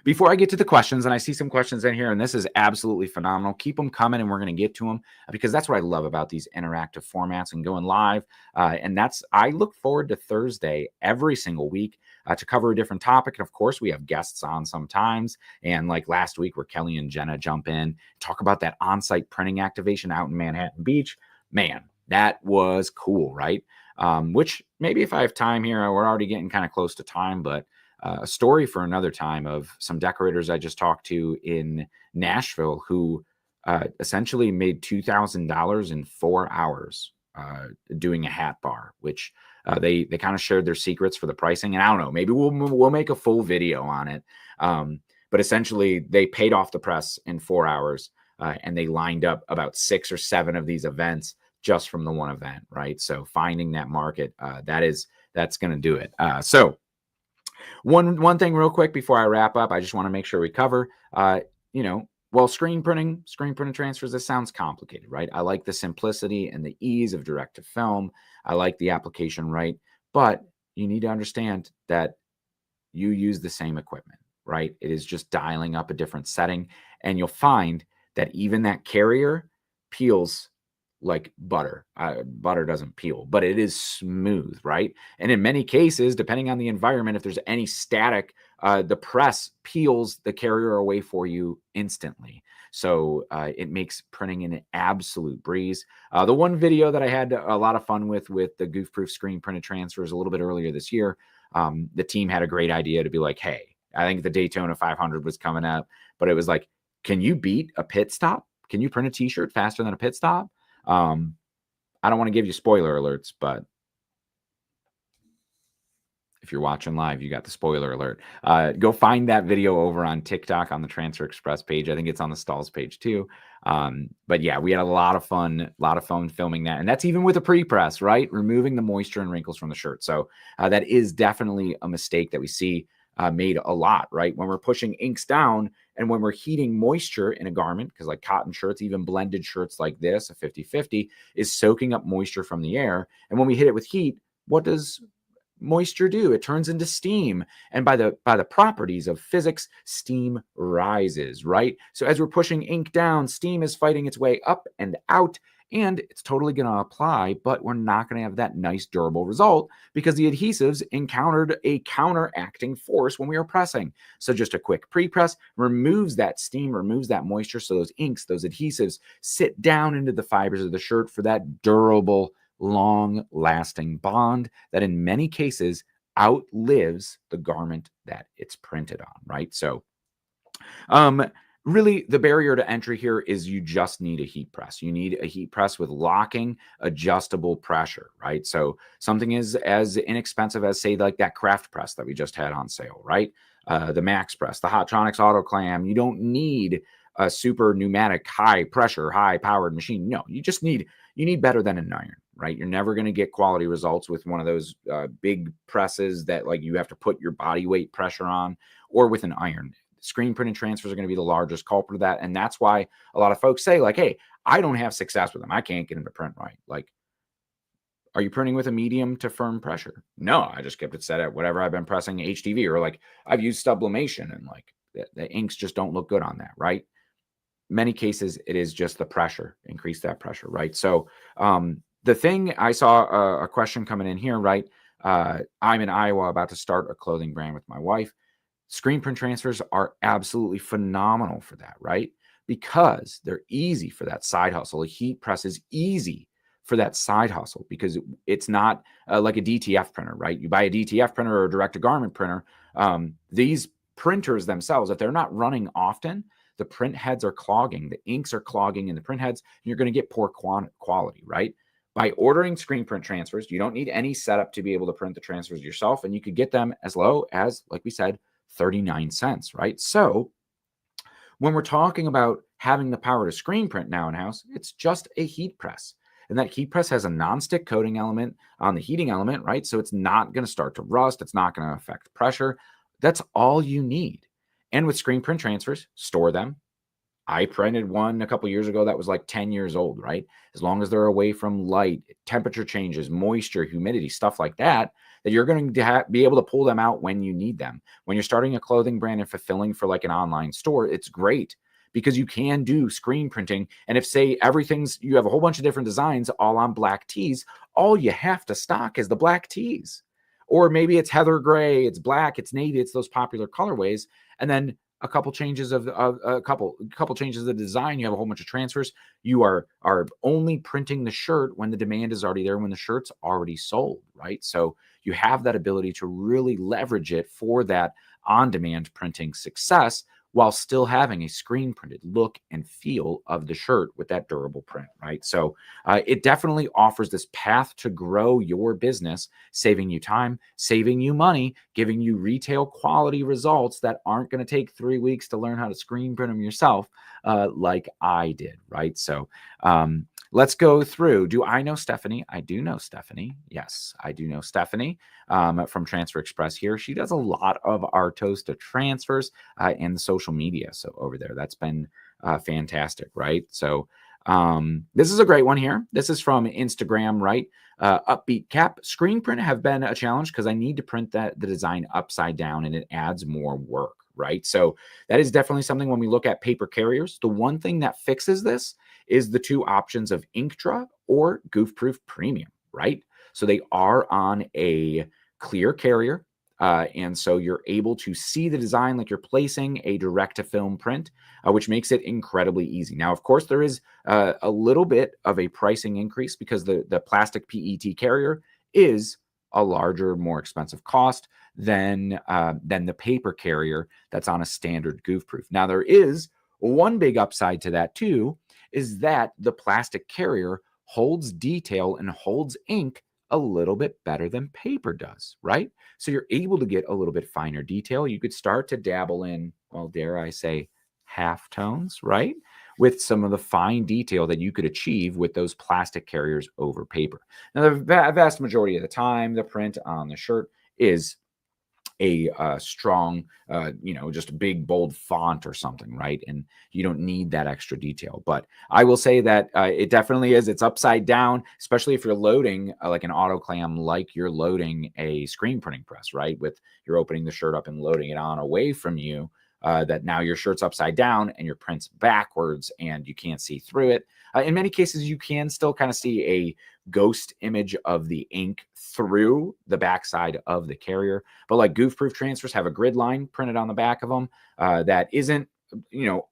before I get to the questions, and I see some questions in here, and this is absolutely phenomenal. Keep them coming, and we're going to get to them because that's what I love about these interactive formats and going live. And I look forward to Thursday every single week to cover a different topic. And of course, we have guests on sometimes. And like last week, where Kelly and Jenna jump in, talk about that on-site printing activation out in Manhattan Beach. Man, that was cool, right? Which maybe if I have time here, we're already getting kind of close to time, but a story for another time of some decorators I just talked to in Nashville who essentially made $2,000 in 4 hours doing a hat bar, which They kind of shared their secrets for the pricing, and I don't know, maybe we'll make a full video on it. But essentially, they paid off the press in 4 hours, and they lined up about 6 or 7 of these events just from the one event, right? So finding that market, that's going to do it. So one thing real quick before I wrap up, I just want to make sure we cover, well, screen printing transfers, this sounds complicated, right? I like the simplicity and the ease of direct to film. I like the application, right? But you need to understand that you use the same equipment, right? It is just dialing up a different setting. And you'll find that even that carrier peels like butter. Butter doesn't peel, but it is smooth, right? And in many cases, depending on the environment, if there's any static, the press peels the carrier away for you instantly. So it makes printing an absolute breeze. The one video that I had a lot of fun with the goof-proof screen printed transfers a little bit earlier this year, the team had a great idea to be like, hey, I think the Daytona 500 was coming up, but it was like, can you beat a pit stop? Can you print a t-shirt faster than a pit stop? I don't want to give you spoiler alerts, but if you're watching live, you got the spoiler alert. Go find that video over on TikTok on the Transfer Express page. I think it's on the Stalls page too. But yeah, we had a lot of fun filming that. And that's even with a pre-press, right? Removing the moisture and wrinkles from the shirt. So that is definitely a mistake that we see made a lot, right? When we're pushing inks down and when we're heating moisture in a garment, because like cotton shirts, even blended shirts like this, a 50-50, is soaking up moisture from the air. And when we hit it with heat, what does moisture do? It turns into steam. And by the properties of physics, steam rises, right? So as we're pushing ink down, steam is fighting its way up and out, and it's totally going to apply, but we're not going to have that nice durable result because the adhesives encountered a counteracting force when we were pressing. So just a quick pre-press removes that steam, removes that moisture, so those inks, those adhesives sit down into the fibers of the shirt for that durable, long-lasting bond that in many cases outlives the garment that it's printed on, right? So really, the barrier to entry here is you just need a heat press. You need a heat press with locking, adjustable pressure, right? So something is as inexpensive as, say, like that craft press that we just had on sale, right? The Max Press, the Hotronix Auto Clam. You don't need a super pneumatic, high pressure, high powered machine. No, you need better than an iron, right? You're never going to get quality results with one of those big presses that like you have to put your body weight pressure on, or with an iron. Screen printed transfers are going to be the largest culprit of that. And that's why a lot of folks say like, hey, I don't have success with them. I can't get them to print right. Like, are you printing with a medium to firm pressure? No, I just kept it set at whatever I've been pressing HTV, or like I've used sublimation and like the inks just don't look good on that, right? Many cases, it is just the pressure, increase that pressure, right? So the thing, I saw a question coming in here, right? I'm in Iowa about to start a clothing brand with my wife. Screen print transfers are absolutely phenomenal for that, right? Because they're easy for that side hustle. A heat press is easy for that side hustle because it's not like a DTF printer, right? You buy a DTF printer or a direct-to-garment printer. These printers themselves, if they're not running often, the print heads are clogging, the inks are clogging in the print heads, and you're going to get poor quality, right? By ordering screen print transfers, you don't need any setup to be able to print the transfers yourself, and you could get them as low as, like we said, 39 cents, right? So when we're talking about having the power to screen print now in-house, it's just a heat press. And that heat press has a non-stick coating element on the heating element, right? So it's not going to start to rust. It's not going to affect pressure. That's all you need. And with screen print transfers, store them. I printed one a couple years ago that was like 10 years old, right? As long as they're away from light, temperature changes, moisture, humidity, stuff like that, that you're going to be able to pull them out when you need them. When you're starting a clothing brand and fulfilling for like an online store, it's great because you can do screen printing. And if, say, you have a whole bunch of different designs all on black tees, all you have to stock is the black tees. Or maybe it's heather gray, it's black, it's navy, it's those popular colorways. And then a couple changes of a couple changes of the design, you have a whole bunch of transfers. You are only printing the shirt when the demand is already there, when the shirt's already sold, right? So you have that ability to really leverage it for that on-demand printing success while still having a screen printed look and feel of the shirt with that durable print, right? So it definitely offers this path to grow your business, saving you time, saving you money, giving you retail quality results that aren't going to take 3 weeks to learn how to screen print them yourself, like I did, right? So let's go through. Do I know Stephanie? I do know Stephanie. Yes, I do know Stephanie from Transfer Express here. She does a lot of our toast to transfers and the social media. So over there, that's been fantastic, right? So this is a great one here. This is from Instagram, right? Upbeat Cap. Screen print have been a challenge because I need to print the design upside down and it adds more work, right? So that is definitely something when we look at paper carriers. The one thing that fixes this is the two options of Inktra or Goof Proof Premium, right? So they are on a clear carrier. And so you're able to see the design like you're placing a direct-to-film print, which makes it incredibly easy. Now, of course, there is a little bit of a pricing increase because the plastic PET carrier is a larger, more expensive cost than the paper carrier that's on a standard Goof Proof. Now, there is one big upside to that too, is that the plastic carrier holds detail and holds ink a little bit better than paper does, right? So you're able to get a little bit finer detail. You could start to dabble in, well, dare I say, half tones, right? With some of the fine detail that you could achieve with those plastic carriers over paper. Now, the vast majority of the time, the print on the shirt is a strong, just a big, bold font or something, right? And you don't need that extra detail. But I will say that it definitely is. It's upside down, especially if you're loading like an autoclam, like you're loading a screen printing press, right? You're opening the shirt up and loading it on away from you. That now your shirt's upside down and your print's backwards and you can't see through it. In many cases, you can still kind of see a ghost image of the ink through the backside of the carrier. But like Goof Proof transfers have a grid line printed on the back of them that isn't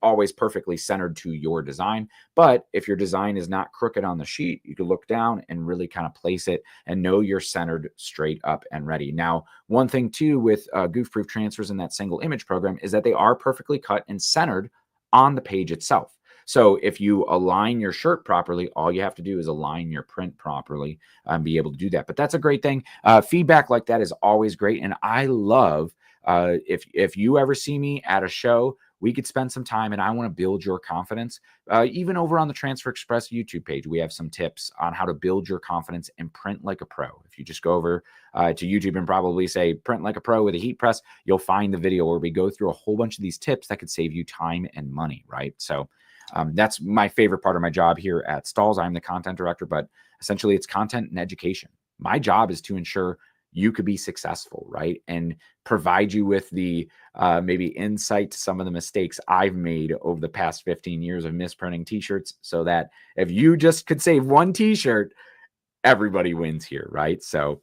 always perfectly centered to your design. But if your design is not crooked on the sheet, you can look down and really kind of place it and know you're centered straight up and ready. Now, one thing too with Goof Proof transfers in that single image program is that they are perfectly cut and centered on the page itself. So if you align your shirt properly, all you have to do is align your print properly and be able to do that. But that's a great thing. Feedback like that is always great. And I love if you ever see me at a show, we could spend some time and I want to build your confidence. Even over on the Transfer Express YouTube page, we have some tips on how to build your confidence and print like a pro. If you just go over to YouTube and probably say print like a pro with a heat press, you'll find the video where we go through a whole bunch of these tips that could save you time and money, right? So that's my favorite part of my job here at Stalls. I'm the content director, but essentially it's content and education. My job is to ensure you could be successful, right? And provide you with the maybe insight to some of the mistakes I've made over the past 15 years of misprinting t-shirts so that if you just could save one t-shirt, everybody wins here, right? So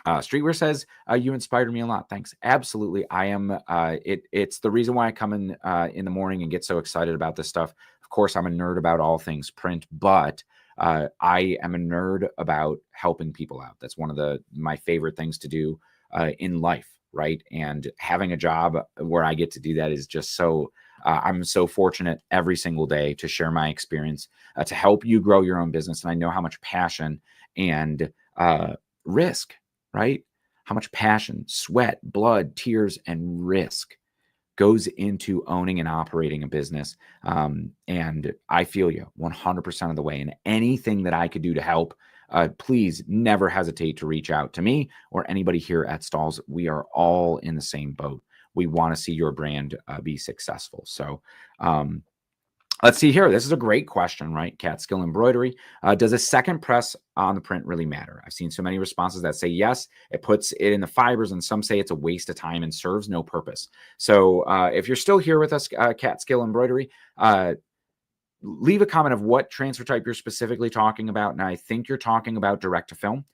Streetwear says, you inspired me a lot. Thanks. Absolutely. I am. It's the reason why I come in the morning and get so excited about this stuff. Of course, I'm a nerd about all things print, but I am a nerd about helping people out. That's one of my favorite things to do in life, right? And having a job where I get to do that is just so, I'm so fortunate every single day to share my experience to help you grow your own business. And I know how much passion and risk, right? How much passion, sweat, blood, tears, and risk goes into owning and operating a business. And I feel you 100% of the way. And anything that I could do to help, please never hesitate to reach out to me or anybody here at Stalls. We are all in the same boat. We want to see your brand be successful. So, let's see here. This is a great question, right? Catskill Embroidery. Does a second press on the print really matter? I've seen so many responses that say yes, it puts it in the fibers, and some say it's a waste of time and serves no purpose. So if you're still here with us, Catskill Embroidery, leave a comment of what transfer type you're specifically talking about. And I think you're talking about direct to film.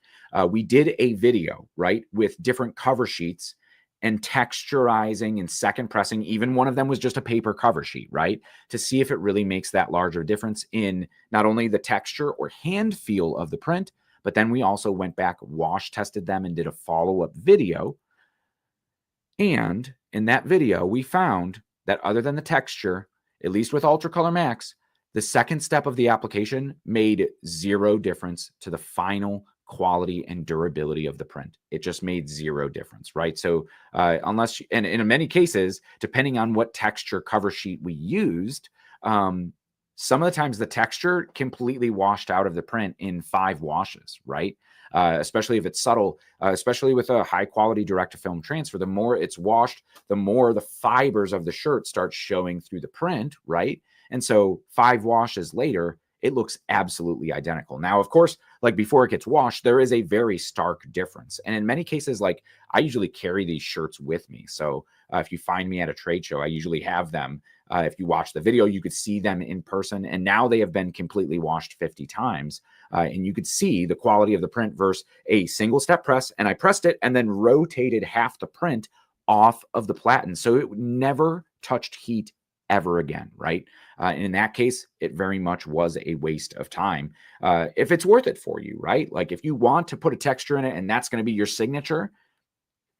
We did a video, right, with different cover sheets and texturizing and second pressing. Even one of them was just a paper cover sheet, right? To see if it really makes that larger difference in not only the texture or hand feel of the print, but then we also went back, wash tested them and did a follow-up video. And in that video, we found that other than the texture, at least with Ultra Color Max, the second step of the application made zero difference to the final quality and durability of the print. It just made zero difference, right? So and in many cases, depending on what texture cover sheet we used, some of the times the texture completely washed out of the print in 5 washes, right? Especially if it's subtle, especially with a high quality direct to film transfer, the more it's washed, the more the fibers of the shirt start showing through the print, right? And so 5 washes later, it looks absolutely identical. Now, of course, like before it gets washed, there is a very stark difference. And in many cases, like I usually carry these shirts with me. So if you find me at a trade show, I usually have them. If you watch the video, you could see them in person. And now they have been completely washed 50 times. And you could see the quality of the print versus a single step press. And I pressed it and then rotated half the print off of the platen. So it never touched heat ever again, right? And in that case, it very much was a waste of time. If it's worth it for you, right? Like if you want to put a texture in it and that's going to be your signature,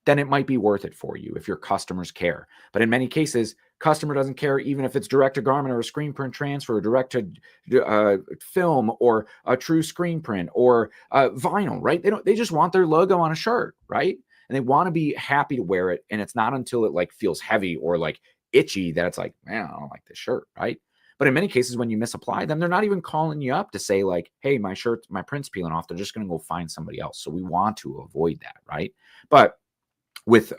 then it might be worth it for you if your customers care. But in many cases, customer doesn't care even if it's direct to garment or a screen print transfer, or direct to film, or a true screen print, or vinyl, right? They just want their logo on a shirt, right? And they want to be happy to wear it. And it's not until it like feels heavy or like itchy that it's like, man, I don't like this shirt, right? But in many cases, when you misapply them, they're not even calling you up to say like, hey, my print's peeling off. They're just going to go find somebody else. So we want to avoid that, right? But with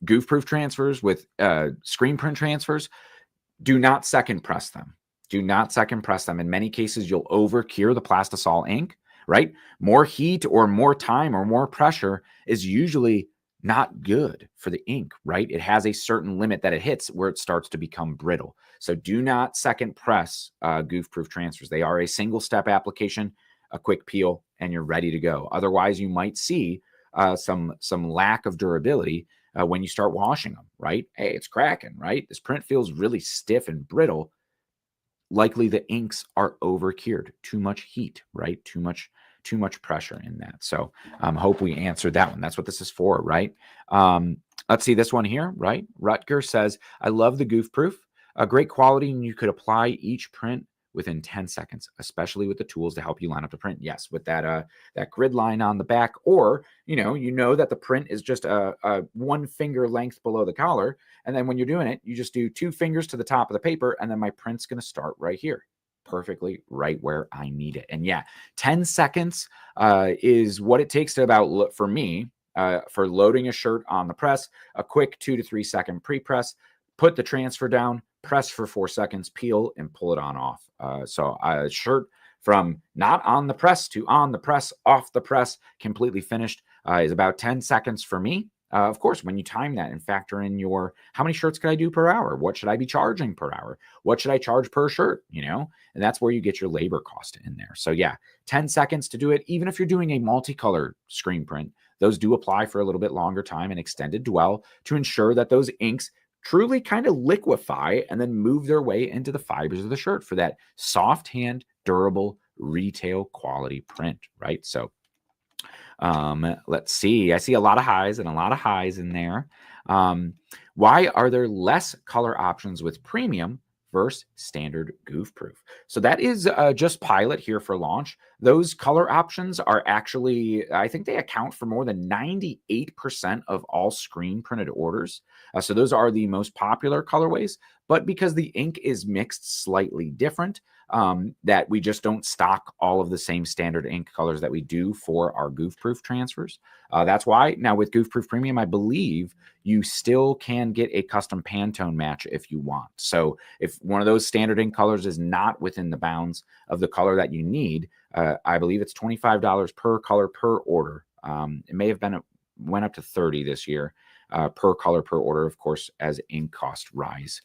goof-proof transfers, with screen print transfers, do not second press them. Do not second press them. In many cases, you'll over-cure the plastisol ink, right? More heat or more time or more pressure is usually not good for the ink, right? It has a certain limit that it hits where it starts to become brittle. So do not second press goof-proof transfers. They are a single step application, a quick peel, and you're ready to go. Otherwise, you might see some lack of durability when you start washing them, right? Hey, it's cracking, right? This print feels really stiff and brittle. Likely the inks are over cured. Too much heat, right? Too much pressure in that. So hope we answered that one. That's what this is for, right? Let's see this one here, right? Rutger says, I love the goof proof. A great quality, and you could apply each print within 10 seconds, especially with the tools to help you line up the print. Yes, with that grid line on the back, or you know that the print is just a 1 finger length below the collar, and then when you're doing it, you just do 2 fingers to the top of the paper, and then my print's going to start right here, perfectly right where I need it. And yeah, 10 seconds is what it takes to about, for me, for loading a shirt on the press, a quick 2 to 3 second pre-press, put the transfer down, press for 4 seconds, peel, and pull it on off. So a shirt from not on the press to on the press, off the press, completely finished is about 10 seconds for me. Of course, when you time that and factor in how many shirts could I do per hour? What should I be charging per hour? What should I charge per shirt? And that's where you get your labor cost in there. So yeah, 10 seconds to do it. Even if you're doing a multicolor screen print, those do apply for a little bit longer time and extended dwell to ensure that those inks truly kind of liquefy and then move their way into the fibers of the shirt for that soft hand, durable, retail quality print, right? So let's see. I see a lot of highs and a lot of highs in there. Why are there less color options with premium versus standard goof proof? So that is just pilot here for launch. Those color options are actually, I think they account for more than 98% of all screen printed orders. So those are the most popular colorways, but because the ink is mixed slightly different, that we just don't stock all of the same standard ink colors that we do for our goof proof transfers. That's why now with goof proof premium, I believe you still can get a custom Pantone match if you want. So if one of those standard ink colors is not within the bounds of the color that you need, I believe it's $25 per color per order. It may have went up to $30 this year per color per order, of course, as ink costs rise.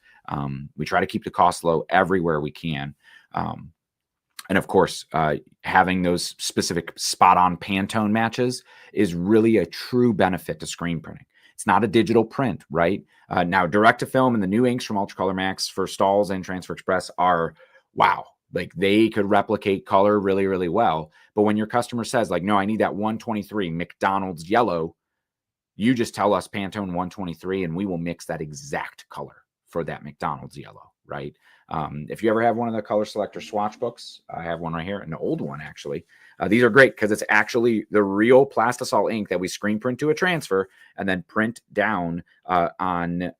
We try to keep the cost low everywhere we can. And of course, having those specific spot-on Pantone matches is really a true benefit to screen printing. It's not a digital print, right? Now, direct to film and the new inks from Ultra Color Max for Stalls and Transfer Express are, wow, like they could replicate color really, really well. But when your customer says like, no, I need that 123 McDonald's yellow, you just tell us Pantone 123 and we will mix that exact color for that McDonald's yellow, right? If you ever have one of the color selector swatch books, I have one right here, an old one actually. These are great because it's actually the real plastisol ink that we screen print to a transfer and then print down on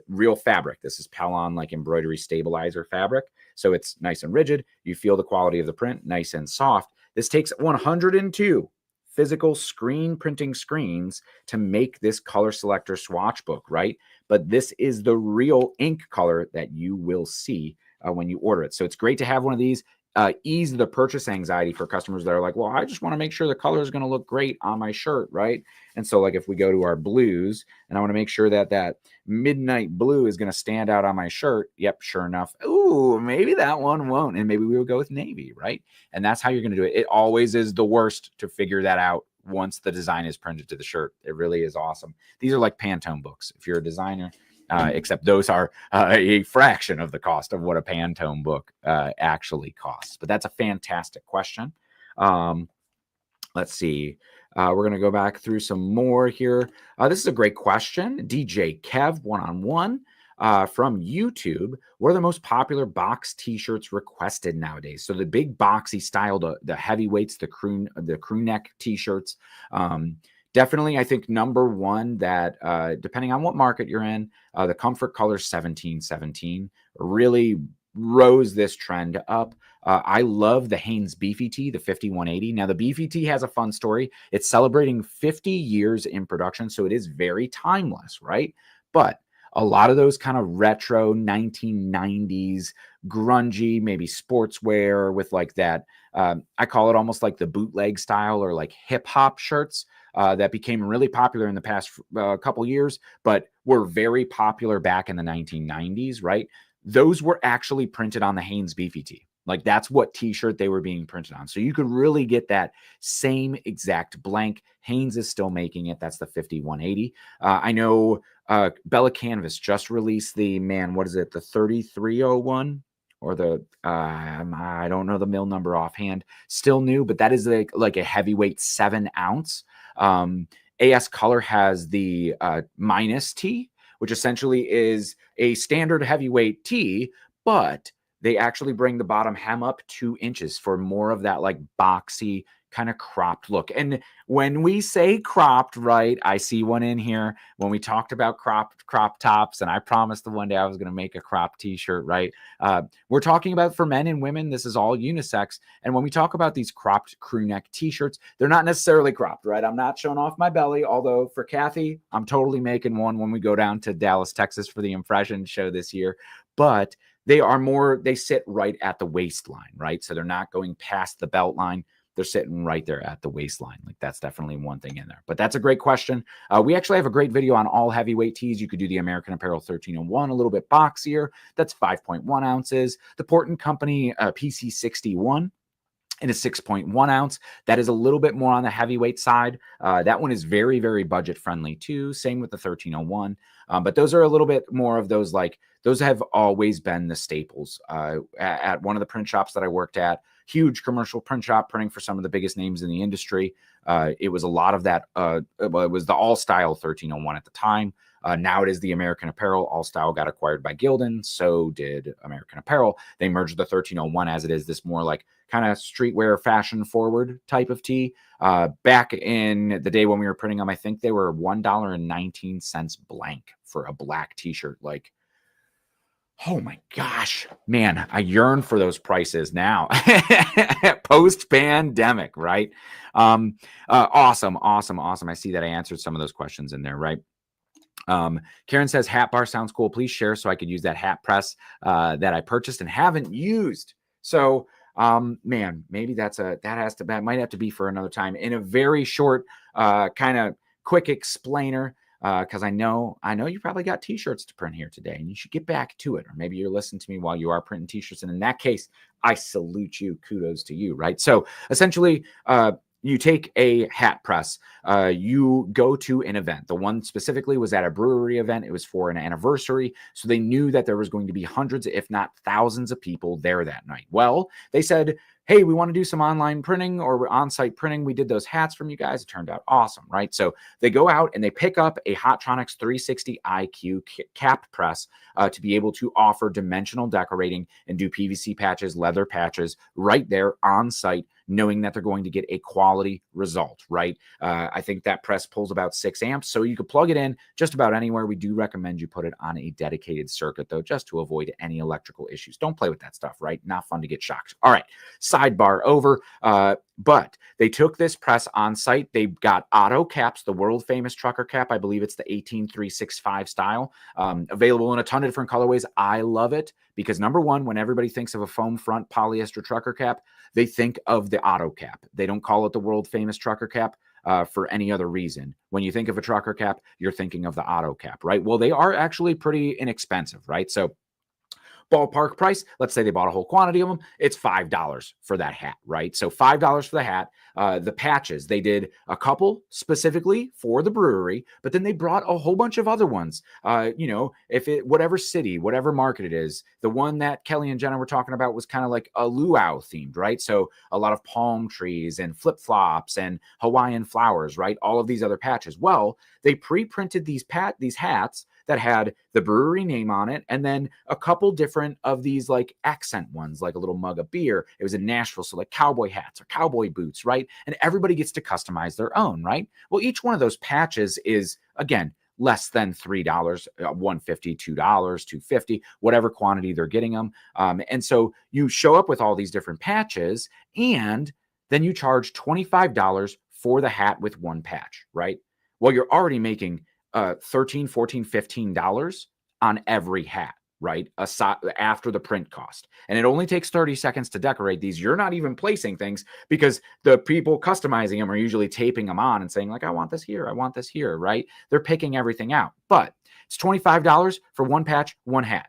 real fabric. This is Pellon like embroidery stabilizer fabric. So it's nice and rigid. You feel the quality of the print, nice and soft. This takes 102 physical screen printing screens to make this color selector swatch book, right? But this is the real ink color that you will see when you order it. So it's great to have one of these. Ease the purchase anxiety for customers that are like, well, I just want to make sure the color is going to look great on my shirt, right? And so like if we go to our blues and I want to make sure that that midnight blue is going to stand out on my shirt. Yep, sure enough. Ooh, maybe that one won't. And maybe we will go with navy, right? And that's how you're going to do it. It always is the worst to figure that out once the design is printed to the shirt. It really is awesome. These are like Pantone books. If you're a designer, except those are a fraction of the cost of what a Pantone book actually costs. But that's a fantastic question. Let's see. We're going to go back through some more here. This is a great question. DJ Kev, one-on-one from YouTube. What are the most popular box t-shirts requested nowadays? So the big boxy style, the heavyweights, the crew neck t-shirts. Definitely, I think number one that depending on what market you're in, the Comfort Color 1717 really rose this trend up. I love the Hanes Beefy Tee, the 5180. Now, the Beefy Tee has a fun story. It's celebrating 50 years in production, so it is very timeless, right? But a lot of those kind of retro 1990s, grungy, maybe sportswear with like that, I call it almost like the bootleg style or like hip hop shirts. That became really popular in the past couple years, but were very popular back in the 1990s, right? Those were actually printed on the Hanes Beefy Tee. Like that's what t-shirt they were being printed on. So you could really get that same exact blank. Hanes is still making it. That's the 5180. I know Bella Canvas just released the, what is it? The 3301 or the, I don't know the mill number offhand. Still new, but that is like a heavyweight 7 ounce. AS Color has the minus T, which essentially is a standard heavyweight tee, but they actually bring the bottom hem up 2 inches for more of that like boxy kind of cropped look. And when we say cropped, right, I see one in here when we talked about crop tops, and I promised the one day I was going to make a crop t-shirt, right? We're talking about for men and women, this is all unisex. And when we talk about these cropped crew neck t-shirts, they're not necessarily cropped, right? I'm not showing off my belly, although for Kathy, I'm totally making one when we go down to Dallas, Texas for the Impression show this year. But they sit right at the waistline, right? So they're not going past the belt line. They're sitting right there at the waistline. Like that's definitely one thing in there. But that's a great question. We actually have a great video on all heavyweight tees. You could do the American Apparel 1301, a little bit boxier. That's 5.1 ounces. The Port & Company PC61 in a 6.1 ounce. That is a little bit more on the heavyweight side. That one is very, very budget friendly too. Same with the 1301. But those are a little bit more of those, like those have always been the staples. At one of the print shops that I worked at, huge commercial print shop printing for some of the biggest names in the industry. It was a lot of that. It was the All Style 1301 at the time. Now it is the American Apparel. All Style got acquired by Gildan. So did American Apparel. They merged the 1301 as it is this more like kind of streetwear fashion forward type of tee. Back in the day when we were printing them, I think they were $1.19 blank for a black t-shirt. Like, oh my gosh, man, I yearn for those prices now. Post-pandemic, right? Awesome. I see that I answered some of those questions in there, right? Karen says, hat bar sounds cool. Please share so I could use that hat press that I purchased and haven't used. So, man, maybe that might have to be for another time in a very short, kind of quick explainer. Because I know you probably got t-shirts to print here today and you should get back to it. Or maybe you're listening to me while you are printing t-shirts. And in that case, I salute you. Kudos to you, right? So essentially, you take a hat press, you go to an event. The one specifically was at a brewery event. It was for an anniversary. So they knew that there was going to be hundreds, if not thousands of people there that night. Well, they said, hey, we want to do some online printing or on-site printing. We did those hats from you guys. It turned out awesome, right? So they go out and they pick up a Hotronix 360 IQ capped press to be able to offer dimensional decorating and do PVC patches, leather patches right there on site, knowing that they're going to get a quality result, right? I think that press pulls about 6 amps, so you could plug it in just about anywhere. We do recommend you put it on a dedicated circuit, though, just to avoid any electrical issues. Don't play with that stuff, right? Not fun to get shocked. All right, sidebar over. But they took this press on site. They got auto caps, the world famous trucker cap. I believe it's the 18365 style, available in a ton of different colorways. I love it because, number one, when everybody thinks of a foam front polyester trucker cap, they think of the auto cap. They don't call it the world famous trucker cap for any other reason. When you think of a trucker cap, you're thinking of the auto cap, right? Well, they are actually pretty inexpensive, right? So ballpark price, let's say they bought a whole quantity of them, it's $5 for that hat, right? So $5 for the hat. The patches, they did a couple specifically for the brewery, but then they brought a whole bunch of other ones. If it, whatever city, whatever market it is, the one that Kelly and Jenna were talking about was kind of like a luau themed, right? So a lot of palm trees and flip-flops and Hawaiian flowers, right? All of these other patches. Well, they pre-printed these hats that had the brewery name on it, and then a couple different of these like accent ones, like a little mug of beer. It was in Nashville, so like cowboy hats or cowboy boots, right? And everybody gets to customize their own, right? Well, each one of those patches is, again, less than $3, $150, $2, $250, whatever quantity they're getting them. And so you show up with all these different patches, and then you charge $25 for the hat with one patch, right? Well, you're already making $13, $14, $15 on every hat, right? Aside, after the print cost. And it only takes 30 seconds to decorate these. You're not even placing things because the people customizing them are usually taping them on and saying like, I want this here, I want this here, right? They're picking everything out. But it's $25 for one patch, one hat.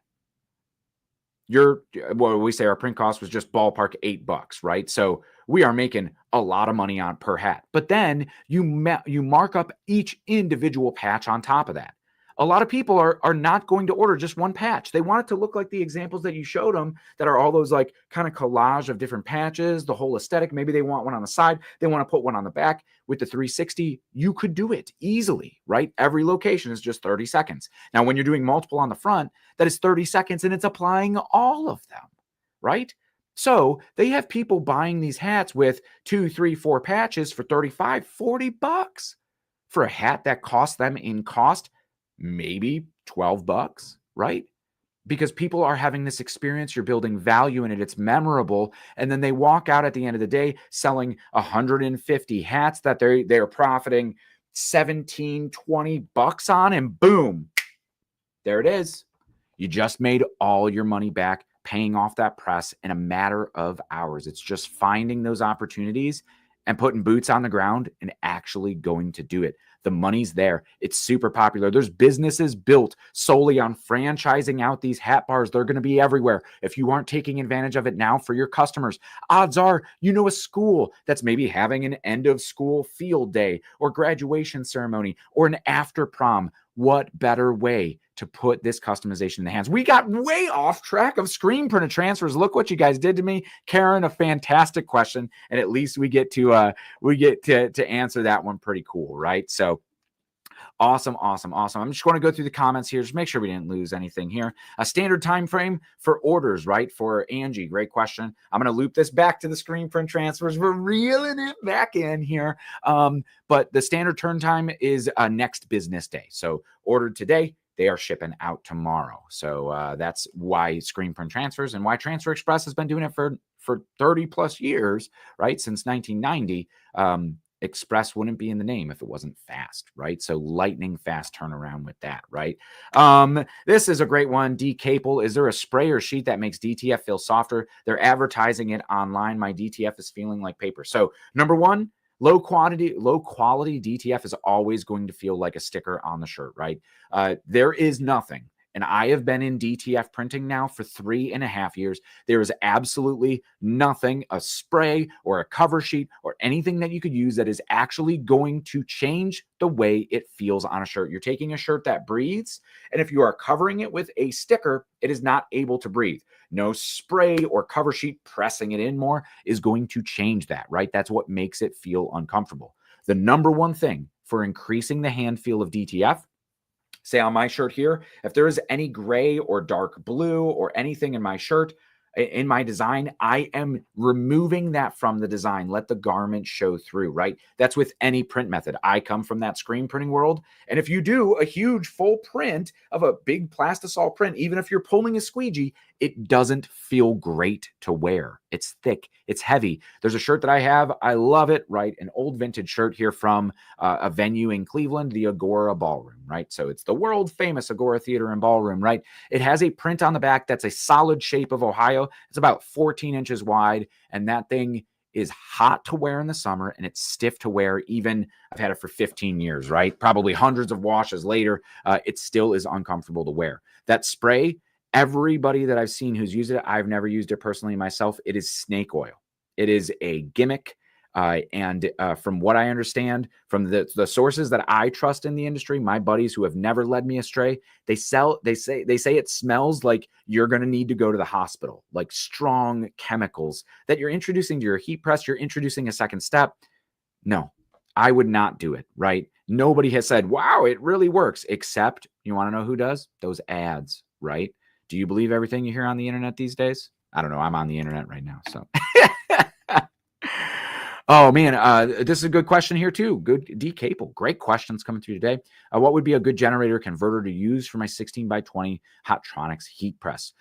We say our print cost was just ballpark $8, right? So we are making a lot of money on per hat. But then you mark up each individual patch on top of that. A lot of people are not going to order just one patch. They want it to look like the examples that you showed them that are all those like kind of collage of different patches, the whole aesthetic. Maybe they want one on the side. They want to put one on the back. With the 360, you could do it easily, right? Every location is just 30 seconds. Now, when you're doing multiple on the front, that is 30 seconds and it's applying all of them, right? So they have people buying these hats with 2, 3, 4 patches for $35, $40 for a hat that cost them in cost maybe $12, right? Because people are having this experience, you're building value in it, it's memorable, and then they walk out at the end of the day selling 150 hats that they're profiting $17, $20 on, and boom, there it is. You just made all your money back, paying off that press in a matter of hours. It's just finding those opportunities and putting boots on the ground and actually going to do it. The money's there. It's super popular. There's businesses built solely on franchising out these hat bars. They're going to be everywhere. If you aren't taking advantage of it now for your customers, odds are you know a school that's maybe having an end of school field day or graduation ceremony or an after prom. What better way to put this customization in the hands? We got way off track of screen printed transfers. Look what you guys did to me. Karen, a fantastic question. And at least we get to answer that one pretty cool, right? So awesome. I'm just going to go through the comments here. Just make sure we didn't lose anything here. A standard time frame for orders, right? For Angie, great question. I'm going to loop this back to the screen print transfers. We're reeling it back in here. But the standard turn time is next business day. So ordered today, they are shipping out tomorrow. So that's why screen print transfers and why Transfer Express has been doing it for 30 plus years, right? Since 1990. Express wouldn't be in the name if it wasn't fast, right? So lightning fast turnaround with that, right? This is a great one. D Capel, is there a spray or sheet that makes DTF feel softer? They're advertising it online. My DTF is feeling like paper. So number one, low quality DTF is always going to feel like a sticker on the shirt, right? There is nothing and I have been in DTF printing now for 3.5 years. There is absolutely nothing, a spray or a cover sheet or anything that you could use that is actually going to change the way it feels on a shirt. You're taking a shirt that breathes, and if you are covering it with a sticker, it is not able to breathe. No spray or cover sheet pressing it in more is going to change that, right? That's what makes it feel uncomfortable. The number one thing for increasing the hand feel of DTF, say on my shirt here, if there is any gray or dark blue or anything in my shirt, in my design, I am removing that from the design. Let the garment show through, right? That's with any print method. I come from that screen printing world. And if you do a huge full print of a big plastisol print, even if you're pulling a squeegee, it doesn't feel great to wear. It's thick, it's heavy. There's a shirt that I have. I love it, right? An old vintage shirt here from a venue in Cleveland, the Agora Ballroom, right? So it's the world famous Agora Theater and Ballroom, right? It has a print on the back that's a solid shape of Ohio. It's about 14 inches wide, and that thing is hot to wear in the summer, and it's stiff to wear. Even I've had it for 15 years, right? Probably hundreds of washes later, it still is uncomfortable to wear. That spray, everybody that I've seen who's used it, I've never used it personally myself. It is snake oil. It is a gimmick. And from what I understand, from the sources that I trust in the industry, my buddies who have never led me astray, they say it smells like you're going to need to go to the hospital, like strong chemicals that you're introducing to your heat press. You're introducing a second step. No, I would not do it, right? Nobody has said, wow, it really works, except you want to know who does? Those ads, right? Do you believe everything you hear on the internet these days? I don't know. I'm on the internet right now, so. Oh, man, this is a good question here, too. Good, D. Capel. Great questions coming through today. What would be a good generator converter to use for my 16x20 Hotronix heat press?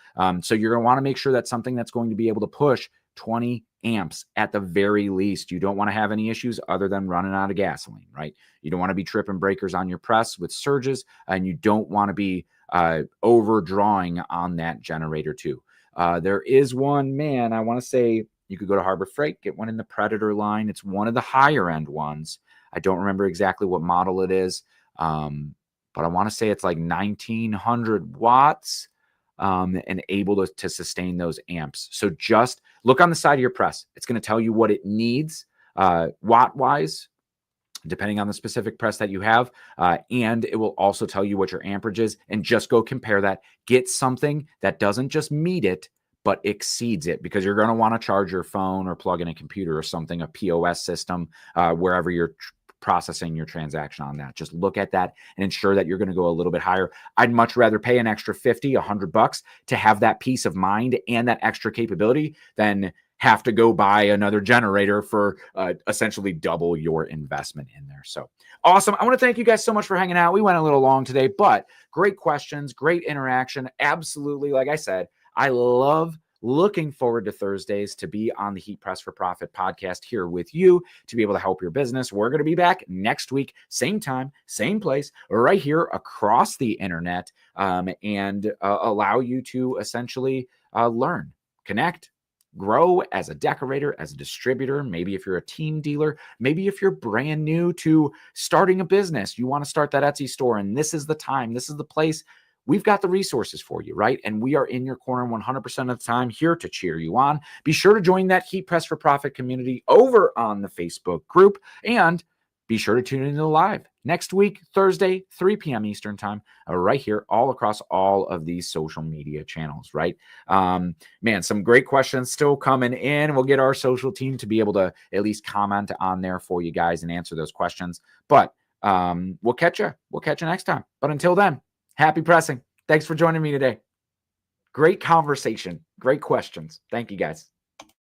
So you're going to want to make sure that's something that's going to be able to push 20 amps at the very least. You don't want to have any issues other than running out of gasoline, right? You don't want to be tripping breakers on your press with surges, and you don't want to be overdrawing on that generator, too. There is one, man, I want to say, you could go to Harbor Freight, get one in the Predator line. It's one of the higher end ones. I don't remember exactly what model it is, but I want to say it's like 1900 watts and able to sustain those amps. So just look on the side of your press. It's going to tell you what it needs watt-wise, depending on the specific press that you have. And it will also tell you what your amperage is. And just go compare that. Get something that doesn't just meet it, but exceeds it, because you're going to want to charge your phone or plug in a computer or something, a POS system, wherever you're processing your transaction on that. Just look at that and ensure that you're going to go a little bit higher. I'd much rather pay an extra $50, $100 to have that peace of mind and that extra capability than have to go buy another generator for essentially double your investment in there. So awesome. I want to thank you guys so much for hanging out. We went a little long today, but great questions, great interaction. Absolutely. Like I said, I love looking forward to Thursdays to be on the Heat Press for Profit podcast here with you to be able to help your business. We're going to be back next week, same time, same place, right here across the internet, and allow you to essentially learn, connect, grow as a decorator, as a distributor. Maybe if you're a team dealer, maybe if you're brand new to starting a business, you want to start that Etsy store, and this is the time, this is the place. We've got the resources for you, right? And we are in your corner 100% of the time, here to cheer you on. Be sure to join that Heat Press for Profit community over on the Facebook group, and be sure to tune into live next week, Thursday, 3 p.m. Eastern time, right here, all across all of these social media channels, right? Man, some great questions still coming in. We'll get our social team to be able to at least comment on there for you guys and answer those questions. But we'll catch you. We'll catch you next time. But until then, happy pressing. Thanks for joining me today. Great conversation. Great questions. Thank you, guys.